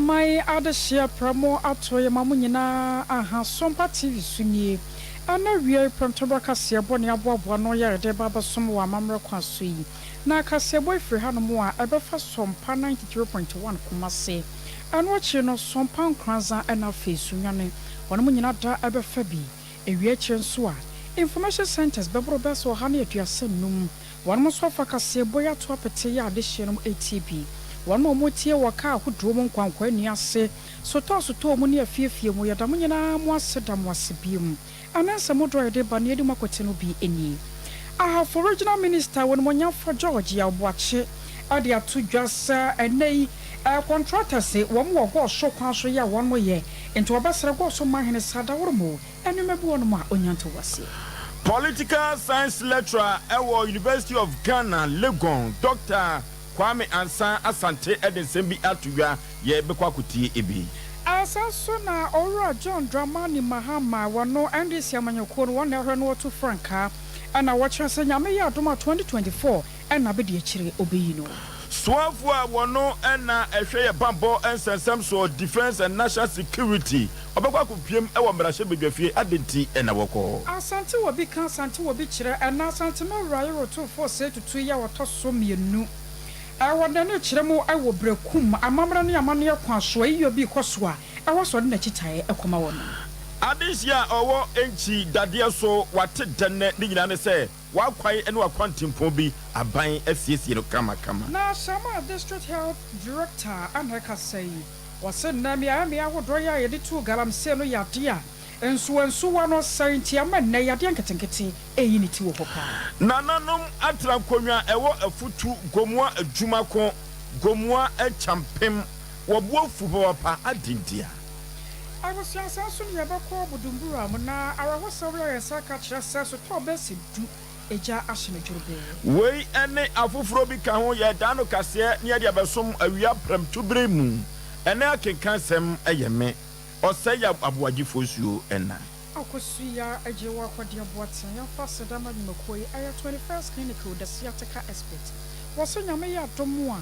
my other share promo atoye mamunyina aha Sompa TV sunie ana wie promtoba kase boni aboabo no yare de baba som wa mamre kwaso yi na kase boy free hanomo a ebefa Sompa 93.1 kumase anu chi no Sompa nkranza na fesu nwane wono munyina da ebefa bi ewie chi nso a information centers bebro beso ha na aduasa num wono mo so fa kase boy ato apete ya de hye no ATP one more tie waka ahudro mo nkwankwa ni ase soto mo ne afiefie mo yada mo nyina mo aseda mo asebiem anansa mo dro de ba ne edi makote no bi eni aha for regional minister won mo nyafo George ya boache ade ato dwasa enei contractor say won wo go so kwan so ya won mo ye enti obesere go so mahene sada wormo enumebu won mo a onyanto wase. Political science lecturer at University of Ghana, Legon, Dr. Kwame Ansan Asante Edensembi Atuga ye bekwa kuti ebi asaso na ora John Dramani Mahama wano ndc amanyoko no wona hwe no to franka ana wachase nyame ya adoma 2024 ena be de chire obeyi no Swafu a wono ena ehwe ye bambo ensensem so defense and national security obekwa kupiem e wo mrahye bedwafie adenti ena woko Asante wo bi kan Asante wo bi chire ena Asante no rayo to for say tutu ya wotoso mienu awadane chiremu awo brekum amamra ne amane kwaso ayi bi koso a awoso de na chitae ekoma wono adisia owo enchi dade so wate denne ni nyina ne se wakwai ene wakwantimpo bi aban asiesie no kama na Sama district health director Anaka say wase na me awodo ya yede tu galamse no yade a enso wano sainti amana yade nketenkete eyi ni ti wo hopa nananom atra konwa ewo afutu gomua adwuma ko gomua champem wobo fubo pa adindia awosia asaso ne yabako budumbura mo na arahosawo ya saka kira saso to besi du eja ahene djurbe wei ene afoforo bi ka ho ye dano kase ne yade abesom awia pram tubremu ene akenkan sem eyeme Osaya abuagifo suo ena akosuya ajewa kwade aboaten ya faseda madimekoi aya 21st clinical dasiateka expert woso nyame ya domo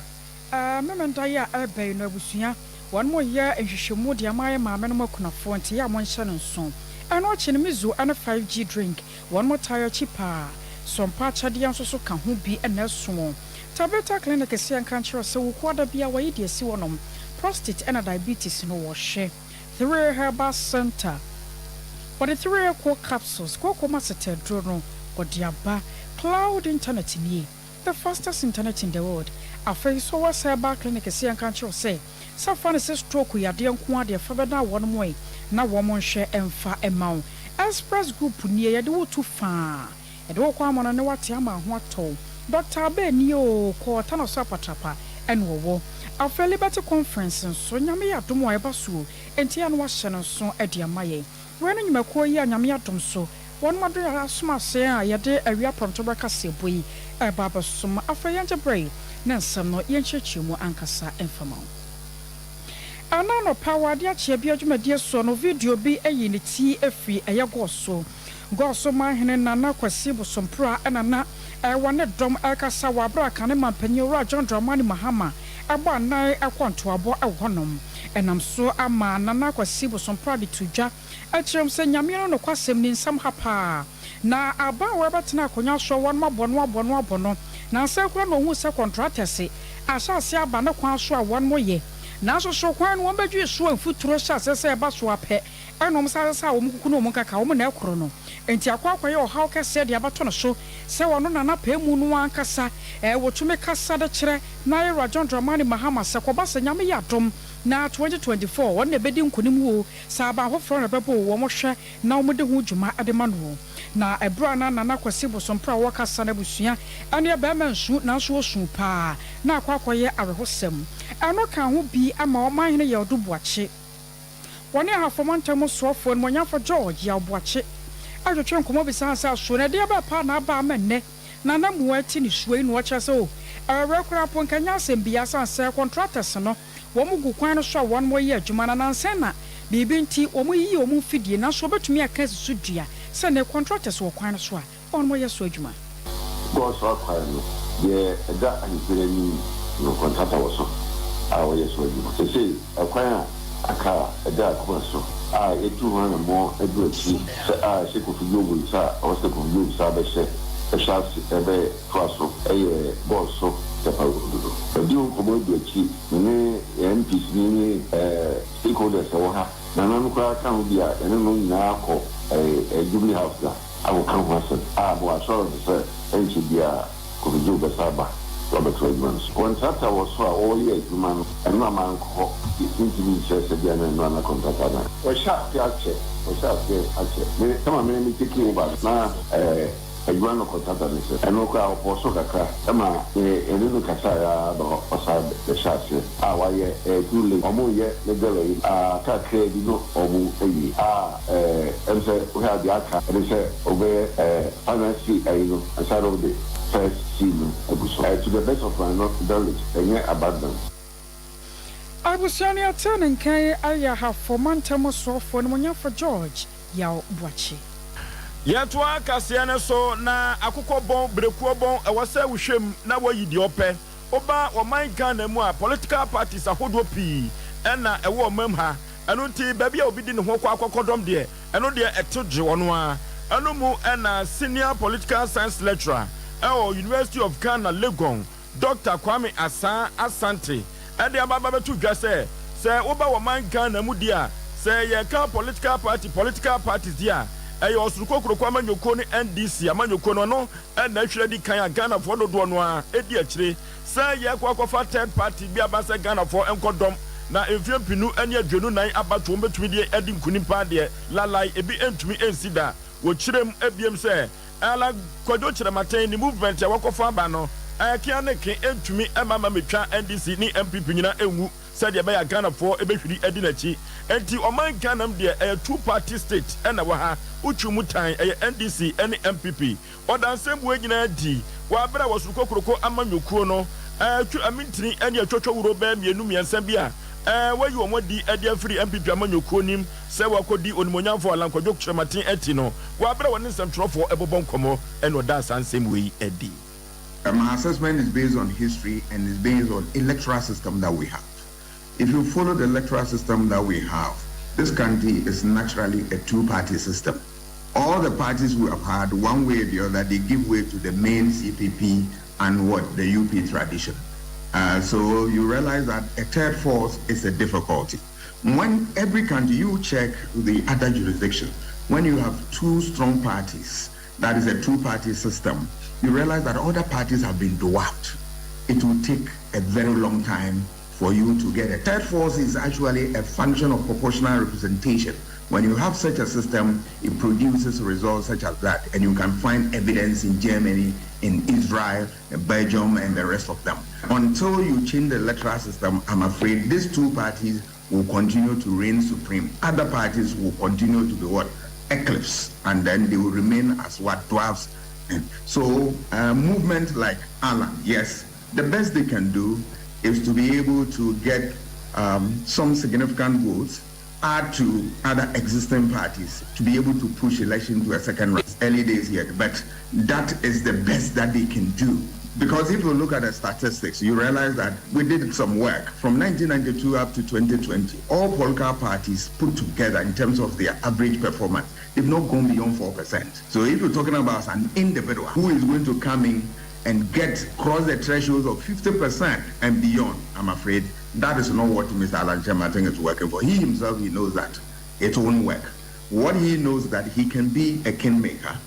a memenda ya ebe no abusuya wan mo ya ehwehwemu de amaye maame no makunafo nti ya mo nhye no nso eno chene mizu ana 5G drink wan mo tire chipa Sompa chade anso so ka ho bi ena so tabeta clinic se anka nchiro se wo kwada bia wayi de si wonom prostate and diabetes no wo hwe 3 herbal center for the 3 core capsules koko masete drono odiaba cloud internet ni the fastest internet in the world afei so was herbal clinic se an kanche say safane se stroke yade nko ade fabeda won moy na wo mo hwe emfa emaw express group ni yade wo tu fa yade wo kwa amana ne wate ama ho ato Dr. Abeni o ko tano so apatrapa enwo after Liberty Conference so nyame ya domo eba so enti ya no wahye no so adiamaye wena nyumako yi anyame ya dom so won mado ya asoma se a yede awia promtoba kase boyi eba basom after yanje brey na nsam no yenchechemu ankasa enfama anano power dia che bia dwumade so no video bi eyi ne ti afri goso mahene nana kwasi bosompra enana wane dom akasa wabra kane mampanyi ora John Dramani Mahama aba nan akwanto abo ewonom enam so ama nana kwasi bosompra de tudwa achirem se nyame no kwasem ni nsam hapa na aba wabetena akonya so won mabono na se kura no hu se contractors asase aba na kwan so a won moye na so kwan won badwe so amfuturo sha se eba so apɛ enom sa wo mukuku no munkaka wo na ekoro no enti akwa ye ohaw kase de abato no so se wono na na pemu no ankasa wotume kasa de kire na ye John Dramani Mahama se koba se nyame ya dom na 2024 won na bedi nkonim wo sa ba hofro na bebo wo mo hwe na wo de hu dwuma adema no na ebra na nana kwasi bosompra wo kasa na busua ane e ba mansu na so osu pa na akwa ye arehosem ano kan ho bi ama o mahene ye odubuache woni ahafomantamo sofo no nyafo George ya obuache atwetwe nkomo bisa sa so na de ba pa na ba amenne na na muati ni suai no cha so rekura pon kanya asembia sa se contractors no wo mugu kwan no so won mo ye adwuma na nanse na bibi nti wo mu yi wo mu fidie na so betumi aka su dua se na contractors wo kwan no so a won mo ye so adwuma go so kwan no ye da ani ni no contractor wo so our yes, to say a choir, a car, a dark question. A 200 more, a good sheep, she could you with or still from you, Sabbath, a shot, a very cross of a boss of the power. A deal for the cheap, many MPs, stakeholders, or have. Nana can't be a now a jubilee house. I will come once. Was sorry to say, and she be a could do the Saba, Robert Redmans. Once after was for all year, man, and no man seemed to be just again and run a contact. Or sharp, or sharp, some of me thinking about now. A grand contact and no crowd for soccer, Emma, a little Casaya outside the shots. Our year, a duly, or more yet, the gallery, Kaka, no, or and said, we have the Aka, and they said, obey financially, a side of the first season, to the best of my knowledge, and yet abandoned. I was Shania turning Kay, I have for Montamo so for Monya for George, Yao Wachi. Yatwa kasiane so na akukọ bon brekuo bon ewose wohwem na wayi di ope oba oman Ghana mu a political parties ahodo pi na ewo omam ha eno nti baabi a obi di ne ho kwa akokodom de eno de etogye wono a eno mu na senior political science lecturer University of Ghana Legon Dr. Kwame Asante de ababa betu dwa se oba oman Ghana mu di a se ye ka political parties dia eyo osuruko kuroko amanyoko ni NDC amanyoko no na hwere di kan Ghana for dodo no a edi akire say ye kwakofa third party bi abasa Ghana for enkodom na emfie pinu ani adwenu nan abato betumi de edi nkunim pa de lalai ebi entumi ensida wo kirem ebiem say ala kwadwo kirematen ni movement ya wakofa ba no akia ne ke entumi emama metwa NDC ni MPP nyina enwu said ya ba Ghana for ebehwiri edi nachi enti oman Ghana de a two party state na wa ha uchumutan NDC and MPP odan sembu nyina di wa bra wasuko kroko amanyukuo no atwa amintini ene atwotwo wuro ba mienu miensa bia wayi omodi ade afiri MPP amanyukuo nim se wakodi onimonyamfo alankwadwo krematen eti no wa bra woni nsɛmtrofo ebobonkomo ene oda sansem wei edi. My assessment is based on history and is based on electoral system that we have. If you follow the electoral system that we have, this country is naturally a two-party system. All the parties we have had, one way or the other, they give way to the main CPP and the UP tradition. So you realize that a third force is a difficulty. When every country, you check the other jurisdiction, when you have two strong parties, that is a two-party system, you realize that other parties have been dwarfed. It will take a very long time for you to get a third force. Is actually a function of proportional representation. When you have such a system, it produces results such as that, and you can find evidence in Germany, in Israel, in Belgium, and the rest of them. Until you change the electoral system, I'm afraid these two parties will continue to reign supreme. Other parties will continue to be what? Eclipse, and then they will remain as what? Dwarfs. And so movement like Alan, yes, the best they can do is to be able to get some significant votes, add to other existing parties to be able to push election to a second round. Early days yet, but that is the best that they can do. Because if you look at the statistics, you realize that we did some work from 1992 up to 2020. All political parties put together in terms of their average performance, they've not gone beyond 4%. So if you're talking about an individual who is going to come in and cross the threshold of 50% and beyond, I'm afraid that is not what Mr. Alan Chemating is working for. He himself, he knows that it won't work. What he knows is that he can be a kingmaker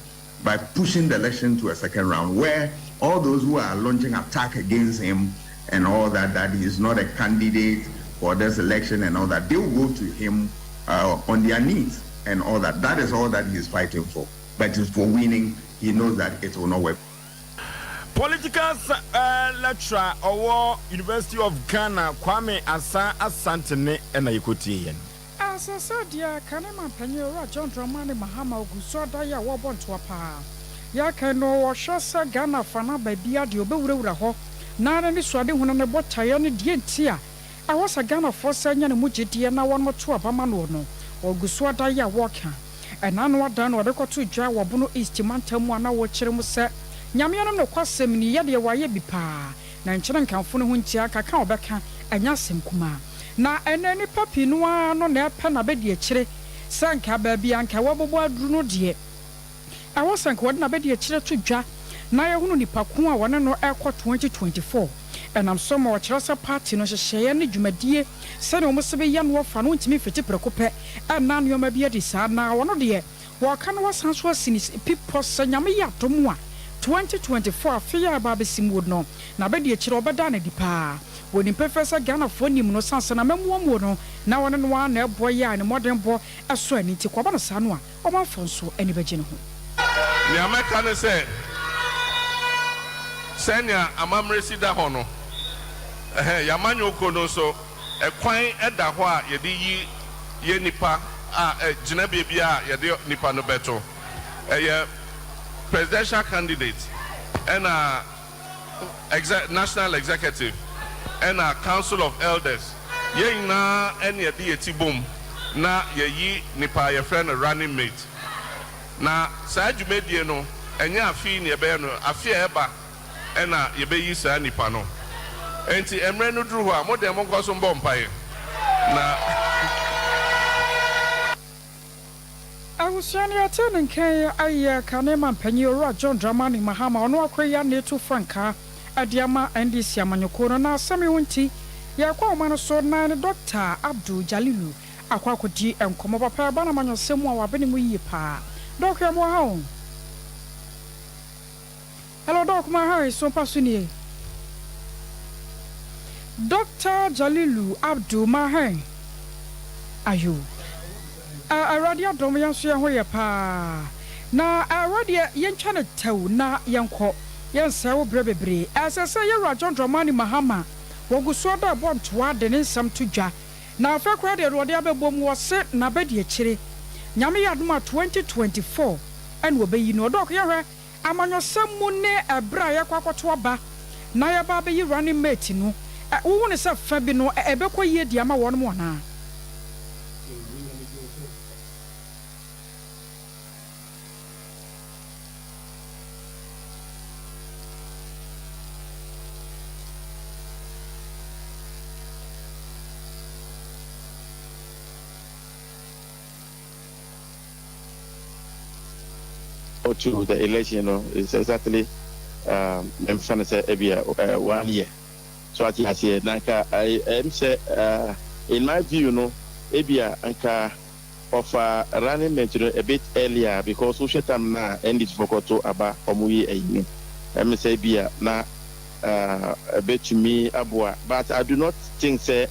by pushing the election to a second round, where all those who are launching attack against him and all that, that he is not a candidate for this election and all that, they will go to him on their knees and all that. That is all that he is fighting for. But for winning, he knows that it will not work. Political lecturer or University of Ghana Kwame Asante and Ayikoti. As I said, ya Kanema Penura John Dramani Mahama Gusoda ya wabon to a pa. Ya Kano or Shasa Ghana Fana by Bia de Obura Ho. Nara ni swadi when on a bot Tayani Dientia. I was a Ghana for Sanya Mujiti and I want more to a Bamanono or Guswada ya Walker. And Anwa Dan or Record to Jawa Wabuno East Mantamwana watching set. Nyamiano no kwasem ni yade waye bi pa na nkyere nkamfo no huntia kaka obeka anya sem kuma na enani papi no ano na epe na be de akire sanka ba bia nka wabobo aduru no de awo sanka wode na be de akire to dwa na ye hunu nipa ko a wone no ekọ 2024 enam so ma ochirasa party no hyehye ne dwumadie sene o mse be ya no fa no ntimi fiti prekope na no ma bia di sa na wono de wo ka no wasan so asini people sanyame ya tomu a 2024 afia ba besim wod no na be de akire obeda na di pa woni professor Ghana for nim no sansa na mamuamu no na wone no na ebo ya ne modern bo eso ani ti kwa ba no sa no a o ma fonso ani beje ne ho ni ameka ne se senya amamresi da ho no yamanyo kono so ekwan eda ho a ye de yi ye nipa a gina bebia a ye de nipa no beto ye presidential candidate and national executive and a council of elders ye na any ye de etibom na ye yi nipa ye friend running mate na sa dwumedie no enya afi ne be no afi eba ena ye be yi sa nipa no enti emre no duru ho a modem nko so mbọ mpae na awusiani atene nkan aye kanema mpanyi ora John Dramani Mahama ono akoya ne to franka adiama NDC amanyoko no na asemi wonti ye kwa oma no so na ne Dr. Abdul Jalilu akwakodi enkomo papa ba na manyosemu a wabene mu yie pa Dr. mo ha o hello Doc ma ha Sompa sunie Dr. Jalilu Abdul Mahen ayo aradi adom yanso ye ho ye pa na aradi yentwa ne tew na yenko yensa wo brebebre asese ye John Dramani Mahama woguso da bontoa de ne nsam to dwa na afekwa de rode abebom wo se na bedi akire nyame yadom a 2024 en wo beyi no Doc ye hwe amanyosam mu ne ebra ye kwakoto ba na ye ba beyi running mate no wo ne se fa bi no ebekọ yie di ama won mo na to the election, it's exactly I'm trying to say 1 year. So I say Nanka I am say in my view, Ebia Anka of running mention a bit earlier because social time now end it for to aba omuye I say Bia na a bit to me abua, but I do not think say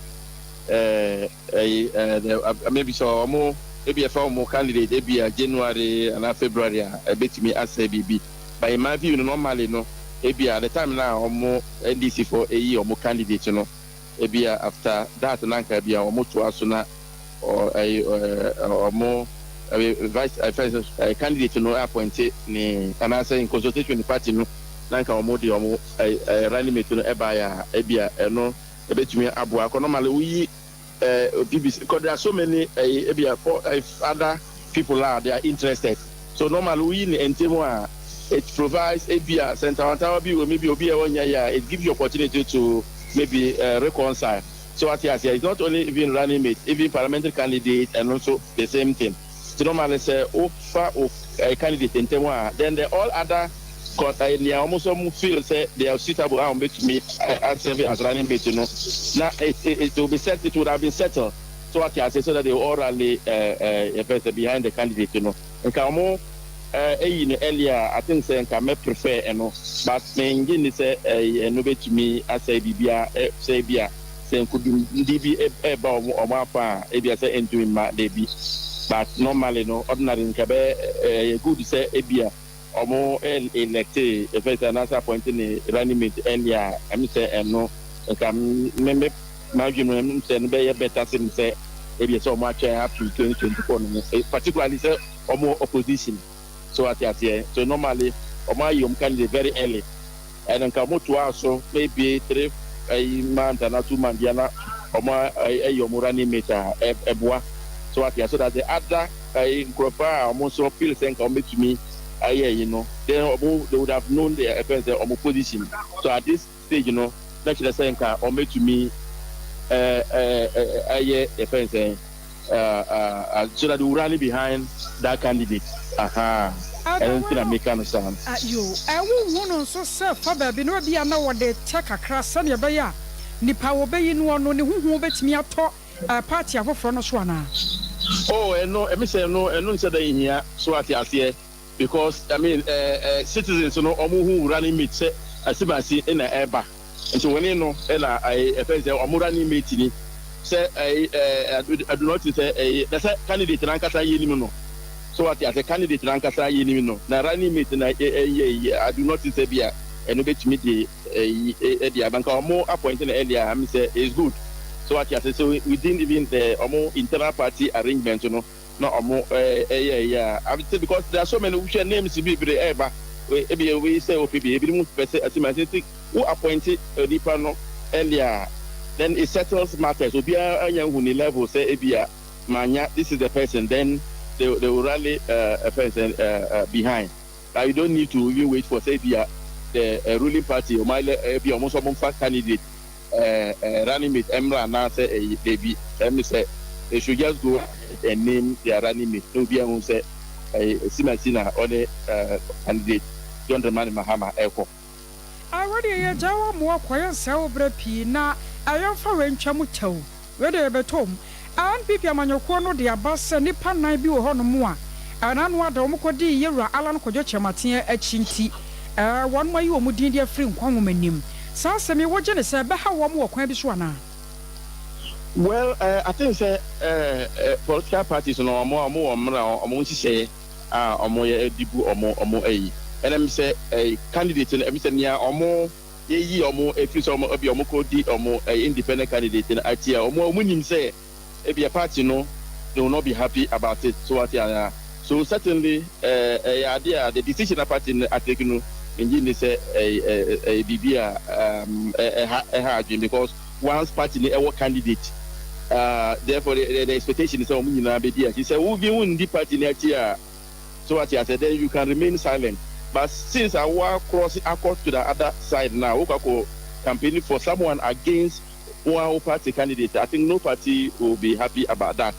maybe so more. Maybe a former candidate, maybe a January and a February, a bit me as a BB. But in my view, normally, maybe at the time now, or more NDC for a year or more candidates, maybe after that, Nanka be or more to us or or more vice candidate appointed, and I say in consultation with the party, Nanka or more running mate to Ebia, no, a bit me Abu. Normally, we. Because there are so many if other people they are interested. So normally we in Timor it provides center maybe it gives you opportunity to maybe reconcile. So what I say it's not only even running mate, even parliamentary candidate and also the same thing. So normally say a candidate in Timor, then the all other they almost feel say they are suitable and make me as running mate, Now it will be set. It would have been settled. So what I say so that they all rally behind the candidate, And Kamo earlier, I think say can prefer, but me say no to me as say Bibia say Bia say could be about or mapa say into my baby, but normally ordinary Kabe good say Ebia. Or more elected if it's another appointing a running mate earlier, I'm saying no, and my human saying better thing say maybe so much up to 2024, particularly say or more opposition. So at here, so normally or my young candidate very early, and then come to us so maybe 3 months and 2 months, or my your running mate a bois. So at here, so that the other group almost feel saying come to me. Then they would have known their position. So at this stage, let's say or to me so that we rally behind that candidate. Anything that make understand. You, I will want so self for baby no be na what they check across any beya. Nipa will be in one only who bet me at party of front of Swana. Oh, and no, I say no, and no said in here, so at here, because I mean, citizens, you know, who running meet say, as I see in the airba. And so when you know, I running meeting, say, I do not say, that's a candidate in Ankara, you so as a candidate in Ankara, you know, now running meeting, I do not say, beer, and bet me the bank or more appointed earlier, I say, is good. So what you say, so we didn't even the internal party arrangement, you know, not more, yeah. I would say because there are so many who share names to be ever. We say, OPB, who appointed the panel earlier, then it settles matters. So be a young level, say, Manya, this is the person, then they will rally a person behind. Now you don't need to even wait for, say, the ruling party or my be almost a fast candidate. Running mate Emra now say a baby. Let me say they should just go and name their running mate. No be able say Simasina or the candidate John Dramani Mahama Echo. I already a Jawa more quiet celebrate na I am for in Chamuto. Whether ever tom and people manyo kono de abasa nipa na bi wo hono mu a ana no ada omko di yewra Alan Kojoche Matia echinti one way you omudin dia free nkwanwomanim. Sasemi woje ne se be ha wo mo kwan bi so ana. Well, I think say political parties no omo nhihye omo ye dibu omo ayi. And I'm say candidate and I'm say near omo ye omo efri so omo obi omo ko di omo independent candidate in atia omo nim say e be a party no they will not be happy about it. So what so certainly the decision of party take no engine say a bibia because once party a candidate therefore the expectation is nyina be dia. He said who be win the party next year. So what I said then you can remain silent. But since I was crossing across to the other side now, we go campaigning for someone against one party candidate. I think no party will be happy about that.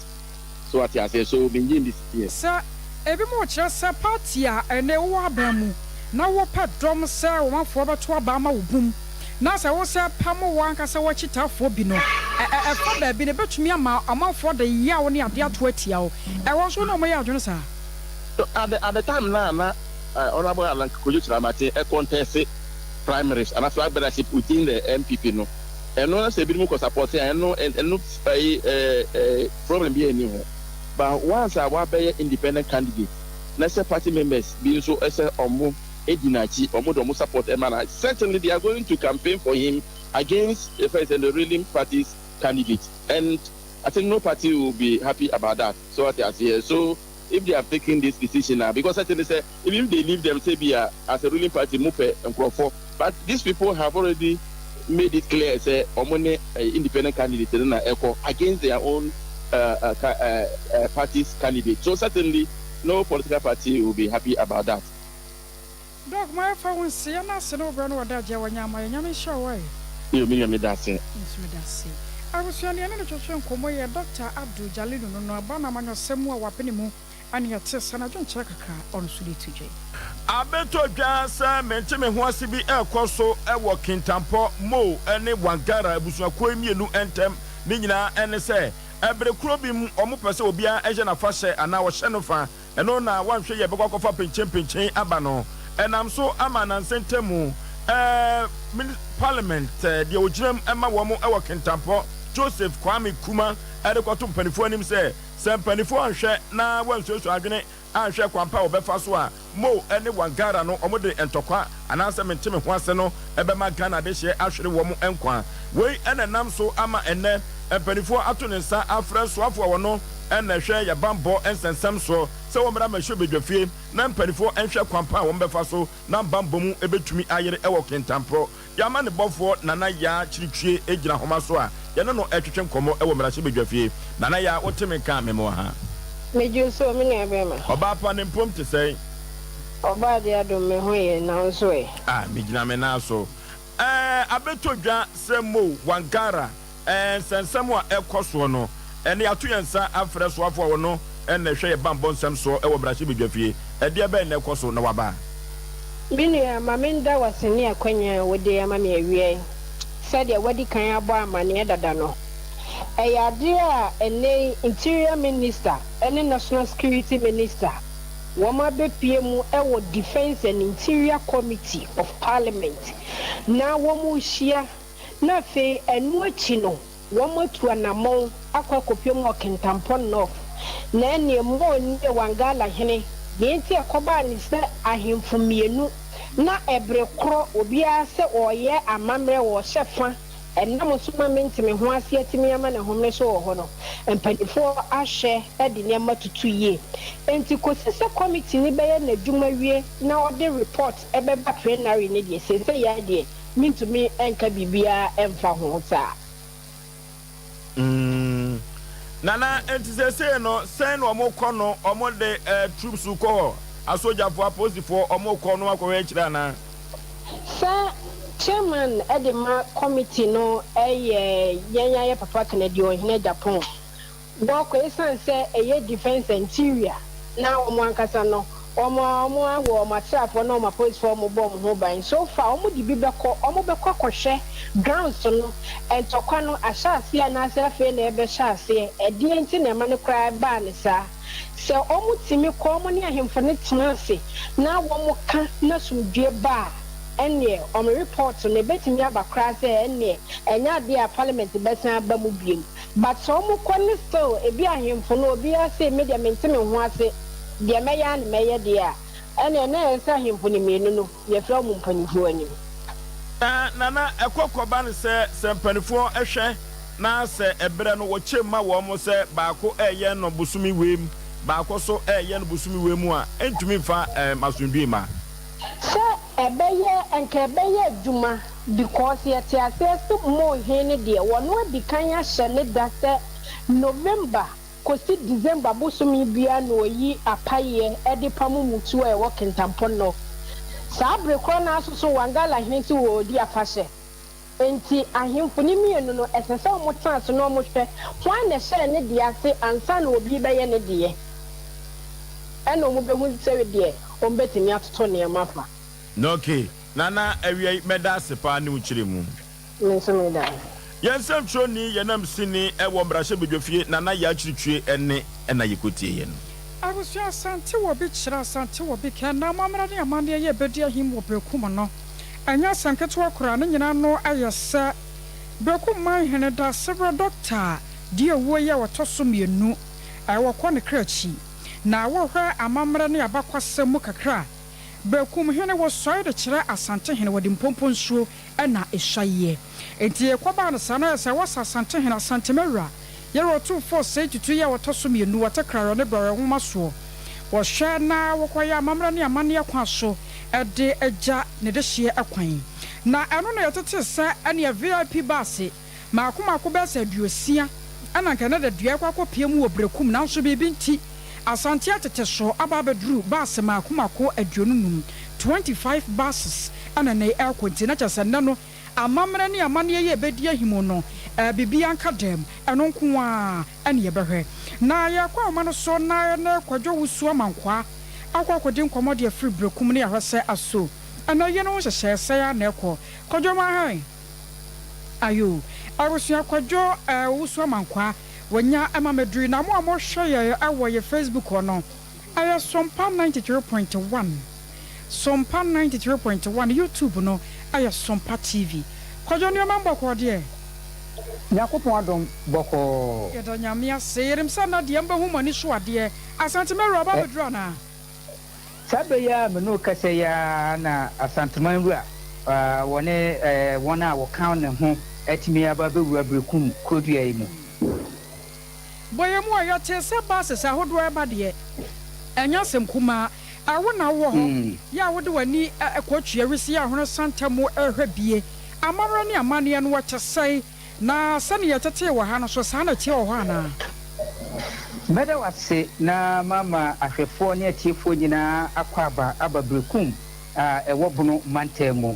So what I say, so begin this year. Sir, every much as a party and a wabamu. Now what pat drum sir one for about to Obama boom. Now I was a pamo one cast a watch it out for Bino. A father been a bit to me a month for the year only at the 20 hour. I was one of my agents, sir. At the time now, Honorable Alan Kojoche a contest primaries and a flag leadership within the MPP no. And no say be support and no problem be anywhere. But once I was be independent candidate, let's say party members being so as a omo edinachi omo support emana. Certainly they are going to campaign for him against the first and the ruling party's candidate. And I think no party will be happy about that. So what I say so if they are taking this decision now, because certainly say even if they leave them say be as a ruling party move and for, but these people have already made it clear say omone independent candidate na echo against their own party's candidate. So certainly no political party will be happy about that. Dog my phone say na se no bro no da je wanyama nyame show why. You mean me that say. I was young and a Komo, Dr. Abdul Jalil no abana manyo semu a wapenimu and your test and I don't check a car on Sudi TJ. I bet to gas, mentime who was to be a coso, a walking tampo, mo, any one gara, busua quemi, no entem, Nina, and say, every crobim, omupaso, bia, Asian afashe, and our shenofa, and on now one share book of up in chain abano, and I'm so aman and sentemu, Parliament, the Ojim, Emma Wamo, our Kentampo, Joseph Kwame Kuma, Adequatum Penifo, say, Sam Penifo and share now one social agony. And share Quampa or Befaswa, Mo, anyone gara no omode and tokwa, and answer me Timmy Wanseno, Ebema Gana this year, actually woman and quan. Way and a namso ama and then, and Penifo Atun and Sa Afra Swafwa no, and a share your bambo and some so, Madame should be your fee, Nam Penifo and share Quampa, one Befaso, Nam Bambomu, a bit to me, I walking tampo, Yaman the Bofort, Nana Ya, Chichi, Ejina Homaswa, Yanano Etchim Como, a woman should be your fee, Nana Ya, what Timmy can memoir. Made you so many of them. About one impump to say, Oba the Adam Mehoy now so. Mijina Menaso. I bet to Semo, Wangara, nsensem a ekoso no ene ato yensa afre so afo no ene hwe ye bambon nsem so e wo brahye bedwafie e de be na ekoso na waba Binia mamenda waseni akwanya wode amame awie said ya wadi kan abo amane dada no eyade a ene interior minister ene national security minister wama bepie mu ewo defense and interior committee of parliament na womu hia na fe enu achi no womu tu anamon akwa kopie mu Okintampon North na ene mo ni Wangala hene yenti akoba ni se ahemfo mienu na ebre kro obia se oye amamre wo hyefa enam so mamenti me ho ase atimi ama na homne so wo ho no empanifo ahye edi ne matutu yie enti kosise committee ni beye na dwuma wie na ode report ebeba plenary ne de sese ya de mintumi enka bibia emfa ho ta nana enti sese no sen no mo kɔ no omo de troops ko asojafo aposifo omo kɔ no akɔ kira na sa chairman edema committee no yenya papa Kennedy ohine Japan boko esanse eye defense interior na omo ankasa no omo awo matrafo na omo police for omo bom ho ban so far omo di bibekɔ omo bekɔ kɔhwɛ grounds no entokwa no ahyase anase afi na ebe hyase edi enti na ma ne kra ba ne sa se omo timi kɔ omo ne ahemfo ne tenase na omo ka na sumdue ba ene omo report no betimi abakra se ene enya de a parliament besan ba mu biem but omo kɔ ne still ebi ahemfo no obi ase media mentime ho ase de meya ne meye de a ene na ensa ahemfo ne menu no ye fra omo mpanifo anim nana ekokoba ne se mpanifo ehwe na se ebre no wo chema wo mo se baako eye no busumi wem baako so eye no busumi wem a entumi fa masundue ma se ebeye enke ebeye djuma because yet access mo hene de wono adikan ya hye ne da se November kosi December busumi bia no yi apaye edi pamu mutu e wo Kintampon no sabre kro na asoso Wangala hene ti wo di afahye enti ahemfo ni mienu no esese mo chance no mo hwe wan na hye ne de ase ansa na obi beye ne de eno mo behu se de o betimi atoto ne mafa no okay nana awie meda sepa ne uchiremu mensomeda yensem troni yenam sini ewo brahye bedwafie nana ya chiritwe ene na yekotie ye no abusu asante wo bi kira asante wo bi kan na mamra ne amane ye bedi ahim wo brekum no anya sanketo akora ne nyina no ayesa brekum man hene da several doctor die wo ye wotoso mienu wo kɔ ne krachi na wo hwɛ amamra ne abakwasɛm kakra brekum hene wo sɔe de kira asante hene wo de mpompon suo na ehwaye enti ekoba no sana se wo asante hene asante mawura yero 24 tutu ye wotoso mienu watakra ne brɛ homa so wo hwɛ na wo kɔya amamra ne amane akwaso ede eja ne de hye akwan na eno na yetete se ene VIP base makomako be se duosia ana nka na de dua kwakɔ mu wo brekum na nso bibi nti asante atete so ababedru base makomako aduonunum 25 buses ana na airconti na kyase nne no amamra ne amane ye bedi ahimo no bibi anka dem eno nko a ene ye behwe na yakwa amano so na kwadwo wusu amankwa akwakodi nkomo de free brekum ne ahwese aso ana ye no hyehyɛ sɛ ya na ekɔ kwadwo ma han ayo arusu kwadwo wusu amankwa wonya amamedru na mo hwɛ ye awo ye Facebook ono aya Sompa 93.1 Sompa 93.1 YouTube no aya Sompa TV kwadwo ne ma mbɔkɔ de Yakopon adom bɔkɔ ye do nyamia serim sana de mba hu mani so ade asante mero aba bedru na sabe ya meno kase ya na asanteman ru a wone wona wo kan ne ho atimi aba bewura brekum kodua yi mu boyemu ayo te se bases ahodo eba de enya sem kuma awo na wo ho ya wo de wani ekotua wisi ahono santamo ehwe bie amamra ne amane no wakyesai na sane yetete wo ha no so sana tie wo ho ana Meda wase na mama ahwefo ne atiefo nyina akwaba ababrekum ewo bono mantemu.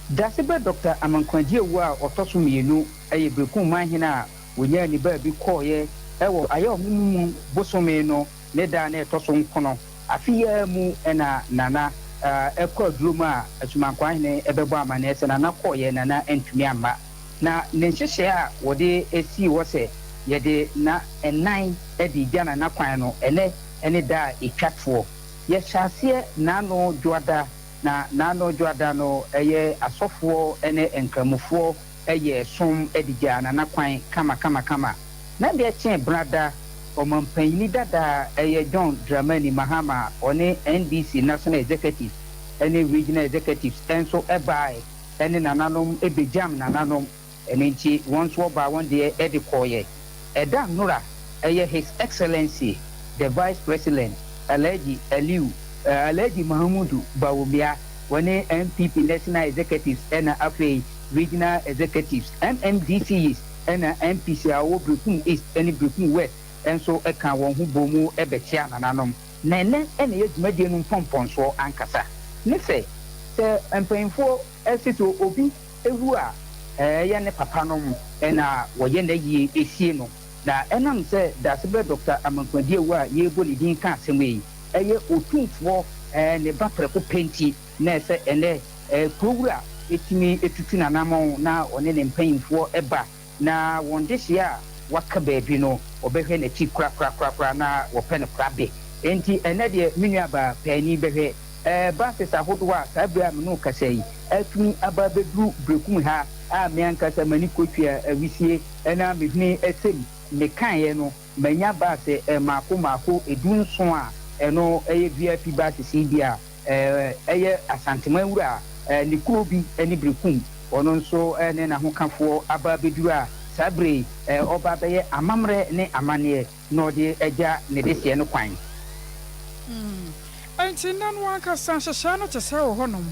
Dasibe Dr. Amankwaji ewu a otoso mienu ɛyɛ brekum mahina wonya ni ba bi kɔɔyɛ ɛwɔ ayɛ ɔmo bosome no ne da na ɛtɔ so nkono afiya mu ɛna nana ɛkɔ aduro mu a asumankwa ahene ɛbɛbɔ amane ɛsɛ nana kɔɔyɛ nana ntumi amma na ne nhyehyɛ a wɔde esi wɔ sɛ yɛde na ɛnan ɛde gya nana kwan no ɛnɛ ɛne da etwatoɔ yɛhyɛ aseɛ n'ano dwoada na n'ano dwoada no ɛyɛ asɔfoɔ ɛne nkramofoɔ ɛyɛ som ɛde gya nana kwan kama na deɛ kyɛn brada ɔmampanyini dada ɛyɛ John Dramani Mahama ɔne NDC National Executive ɛne Regional Executives ɛnso ɛbae ɛne nananom ɛbɛgyam nananom ɛne nti wɔn nso ɔbaa wɔn deɛ ɛde kɔɔyɛ ɛda nnora ɛyɛ His Excellency the Vice President Alhaji Mahamudu Bawumia wɔne MPP National Executives ɛna afei Regional Executives MMDCs ɛna MPC a wɔwɔ Brekum East ɛne Brekum West ɛnso ɛka wɔn ho bɔ mu ɛbɛkyia nananom na ɛnɛ ɛna yɛ dwumadie no mpɔmpɔnsoɔ ankasa ne sɛ mpanyinfoɔ ɛsi so obi ewu a ɛyɛ ne papa no mu ɛna wɔyɛ n'ayie esie no na ɛnam sɛ dasebɛ Dr. Amankwadie wu a yɛrebɔ ne din ka asɛm yi ɛyɛ otumfoɔ ne ba prɛko penti na ɛsɛ ɛnɛ kurowura etumi etutu nanamɔn na ɔne ne mpanyinfoɔ ɛba na wɔn de hyia a waka baabi no ɔbɛhwɛ n'akyi korakora na wɔpɛ no korabe enti ɛnɛ deɛ me nuaba paani bɛhwɛ bases ahodoɔ a saa bere a me no kasa yi atumi aba bɛduru Brekum ha a me ankasa m'ani kɔtua awisie ɛna mehwene ɛsɛm mekaeɛ no manya baase maako edunson a ɛno ɛyɛ VIP bases yi bi a ɛyɛ asantemawura a ne kuro bi ne Brekum ɔno nso ne n'ahokafoɔ aba bɛduru a saa bere ɔba bɛyɛ amammerɛ ne amanneɛ na ɔde agya ne deseɛ no kwan Enti nan wankasa hyehyɛ no te sɛ wɔ hɔnom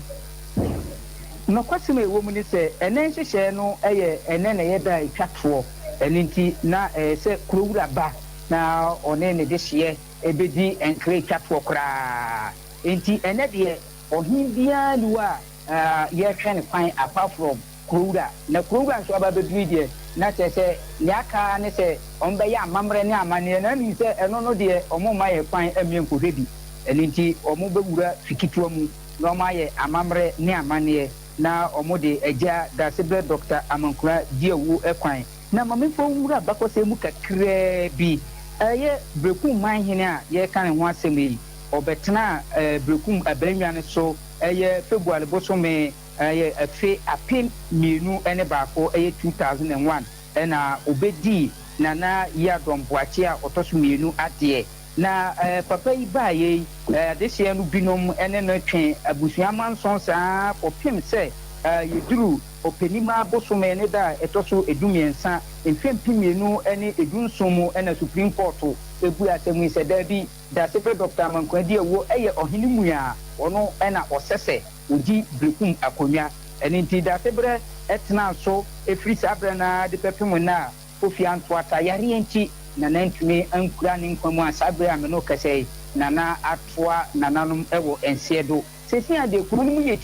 nɔkwasɛm a ɛwɔ mu ne sɛ ɛnɛ nhyehyɛ no ɛyɛ ɛnɛ na yɛda etwatoɔ ɛno nti na sɛ kurowura ba na ɔne ne deseɛ ɛbɛdi nkra etwatoɔ koraa enti ɛnɛ deɛ ɔhen biara ni wɔ a yɛhwɛ ne kwan apart from kurowura na kurowura nso aba bɛduru deɛ na kyerɛ sɛ nea aka ne sɛ ɔmbɛyɛ amammerɛ ne amanneɛ na ani sɛ ɛno no deɛ ɔmo ma yɛ kwan amie nkɔhwɛ bi ɛno nti ɔmo bɛwura fikitiwa mu na ɔmo ayɛ amammerɛ ne amanneɛ na ɔmo de agya dasebɛ Dr. Amankura Diawu ɛkwan na mamefo wura bakɔsɛ mu kakraa bi ɛyɛ Brekum manhene a yɛka ne ho asɛm yi ɔbɛtena Brekum abanwa ne so ɛyɛ February bosome ɛyɛ afe apem mmienu ɛne baako ɛyɛ 2001 ɛna obɛdi nana yadɔm boakye a ɔtɔ so mmienu adeɛ na papa yi baayɛ adehyɛ no binom ɛne no twe abusuama nson saa kɔpem sɛ yɛduru ɔpanima bosome ne da ɛtɔ so edumiɛnsa mfempi mmienu ɛne edunson mu ɛna Supreme Court ebu asɛm yi sɛ daabi dasebɛ Dr. Amankwadie wo ɛyɛ ɔhene mu a ɔno ɛna ɔsɛsɛ odi Brekum akonnwa ɛne nti dasebɛ ɛtena so efiri saa abere na de pɛpem na kofi antoata yareɛ nti nana ntumi ankura ne nkwa mu a saa abere a me no kɛsɛ nana atoa nananom ɛwɔ nseɛ do sɛsi a deɛ kuro no mu yɛ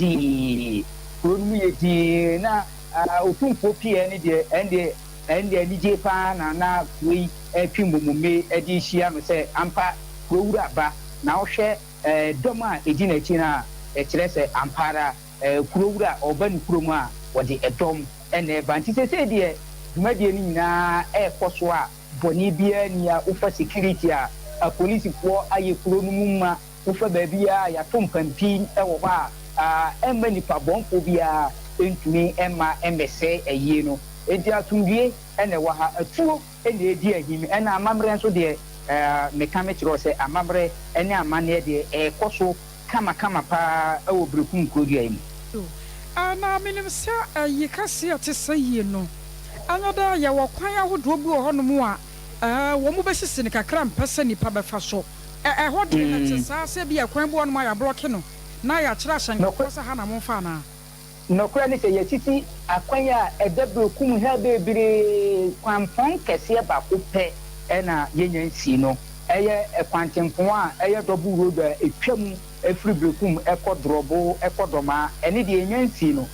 dii na otumfoɔ pii ne deɛ ɛnde anigye paa na wei atwi mmomome de hyia no sɛ ampa kurowura ba na wohwɛ dɔm a ɛdi n'akyi no a ɛkyerɛ sɛ ampara kurowura ɔba ne kurom a wɔde ɛdɔm ɛna ɛba nti sɛ deɛ dwumadie no nyinaa ɛrekɔ so a bɔne biara ni a wofa security a apolisifoɔ ayɛ kuro no mu ma wofa baabi a yɛato mpampin ɛwɔ hɔ a ɛmma nipa bɔnfo biara ntumi ɛma ɛmmɛsɛ ayie no edi atumdue ɛna ɛwɔ ha atuo ɛna edi ahim ɛna amammerɛ nso deɛ meka mekyerɛ sɛ amammerɛ ɛne amanneɛ deɛ ɛrekɔ so kama paa ɛwɔ Brekum kurodua mu na menim sɛ ayi kaseɛ te sɛ yie no anyada yɛwɔ kwan ahodoɔ bi wɔ hɔnom a wɔn mu bɛsisi ne kakra mpɛ sɛ nipa bɛfa so ɛhɔ deɛ na te saa sɛ bi ɛkwan bi wɔnom a yɛablɔke no na yɛakyerɛ ahyɛnkɔkɔ sɛ ha na momfa anaa nɔkora ne sɛ yɛsisi akwan a ɛda Brekum ha bebree kwampɔn kɛseɛ baako pɛ ɛna yɛnya nsi no ɛyɛ ɛkwantempɔn a ɛyɛ double road a ɛtwa mu ɛfiri Brekum ɛkɔ Drɔbo ɛkɔ Dɔma ɛne deɛ yɛnya nsi no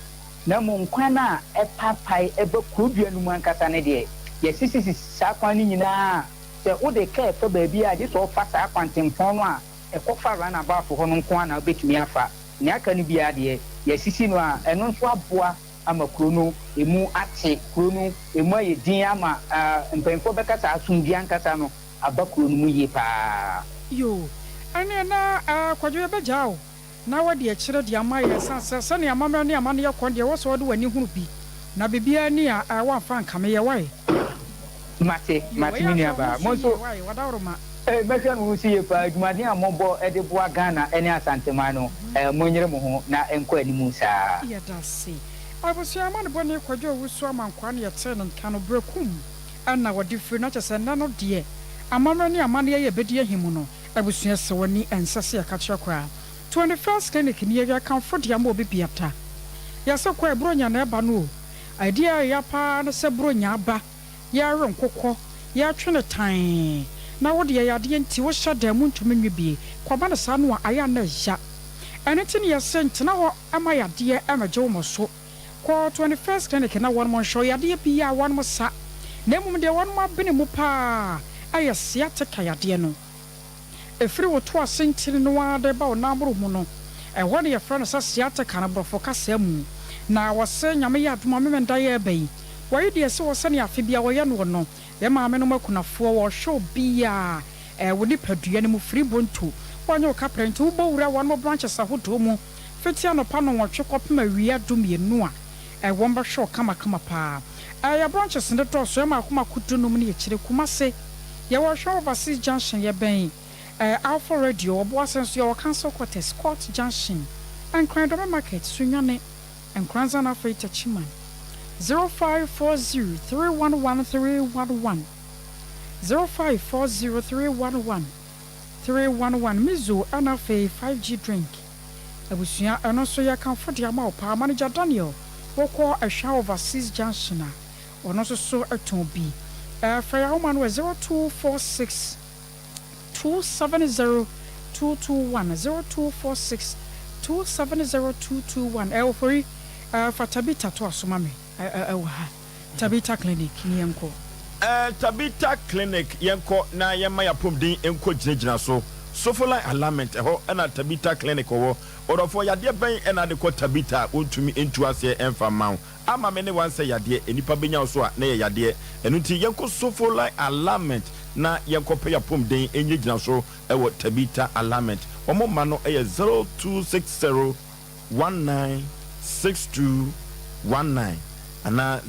na mo nkwan a epapai ebe kurudua no mu ankasa ne de yesisi saa kwan ni nyinaa se wo de ka fa baabi a je so fa saa kwantempon no a ekofa rana ba fo ho no nkwan na obetumi afa ne aka no bia de yesisi no a eno nso aboa ama kuro no emu ate kuro no emu ayedin ama mpemfo bekasa asumbi ankasa no abakuro no mu ye pa yo ane na kwadwo be jao na wadi akire de amaye sanse ne amamra ne amane yakon de wo so de wani hunu bi na bibia ni a wa fa nkame ye wai mate mini aba mo so wadawroma mehwe no si ye pa adwumade a mobo e de boa Ghana ene asantema no mo nyere mo ho na enko animu saa ya dasi abusu amane bone kwadwo wusu amankwa ne yete ne nkano brekum ana wadi firi na chese na no de amamra ne amane ye bedi ahimu no abusu ese wani ensase ya kacha kwa 21st clinic ni ya kanfo de am obi biata ya se kwa bronya na eba no idea ya pa na se bronya aba ya renkokɔ ya twene tan na wo de ya de nti wo hya da mu ntumi nwibie kwaba na sa no a aya na ja ene ti ne ya se ntena ho ama ya de amaje wo so ko 21st clinic na won mo show ya de bi ya won mo sa na mum de won mo abene mu pa aya sia te ka ya de no efiri wo to asentiri no wa de ba wo na aboro mu no ɛhɔ ne yɛfrɛ no sɛ siata ka no borɔfo kasa mu na wɔsɛ nyame yɛ adoma memenda yɛ bɛyi wɔyɛ deɛ sɛ wɔsɛ ne afe bia wɔyɛ no no yɛ maame no makunafoɔ wɔhwɛ bia wo nipadua no mu firi bonto wɔnyɛ wo kaprɛnti wobɔ wura wɔn mo branches ahodoɔ mu fiti anɔpa no wɔtwe kɔpem awia dumienu a wɔn bɛhwɛ wo kamakama paa yɛ branches ne dɔɔso yɛ maakoma kodu no mu ne yɛkyerɛ kumase yɛwɔhwɛ overseas junction yɛ bɛn Alpha Radio, Boasenso, your council quarters, Court Junction, and Crandome Market, Sunyane, and Kranzana Freighter Chiman. 0540 311 311 0540 311 311 Mizu Anafe 5G drink. Abusia, and also your comfort Yama, Power Manager Daniel, Woko a shower overseas junction, or also so a tombi. Fairwoman was 0246 270 221 0246 270 221 Elfori for Tabita to Asumame Tabita Clinic Nienko Tabita Clinic Yenko na Yamaya Pumdi Enko Jina so for like alignment and Tabita Clinic or for your dear Ben and adequate Tabita to me into us here and from Mount. Ama many one say ya dear any pabina so near ya dear and until Yanko so for like alignment. Na yanko pay pum den enye gina so ewo Tabita alignment omo mano 0260 196219 ana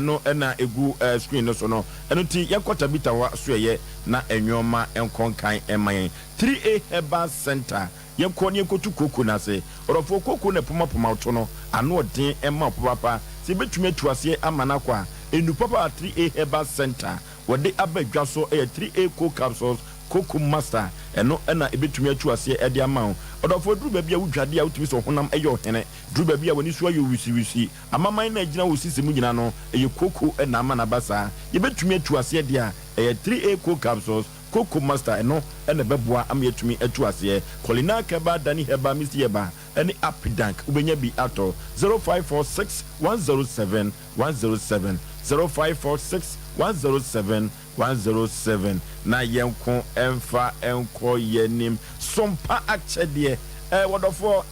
no na egu screen no so no eno ti yanko Tabita wa so ye na enwoma enkonkan eman 3A Herbal Center yanko ne yanko tu koko na se orofo koko na puma to no ano den ema papa se betumi atuase amana kwa enu papa 3A Herbal Center wode abadwa so 3A co capsules coco master eno na ebetumi atuase ede ama odofo duru bia wudwade a wutumi so honam eyo hene duru bia wani so ayo wisi amaman na gina wosisi mu gina no coco na ama na basa yebetumi atuase ede a 3A co capsules coco master eno na beboa am yetumi atuase kolina keba dani heba misieba any apidank ubenya bi ato 0546 107 107 0546 107 na yenko emfa enko yenim sompa achede wodofo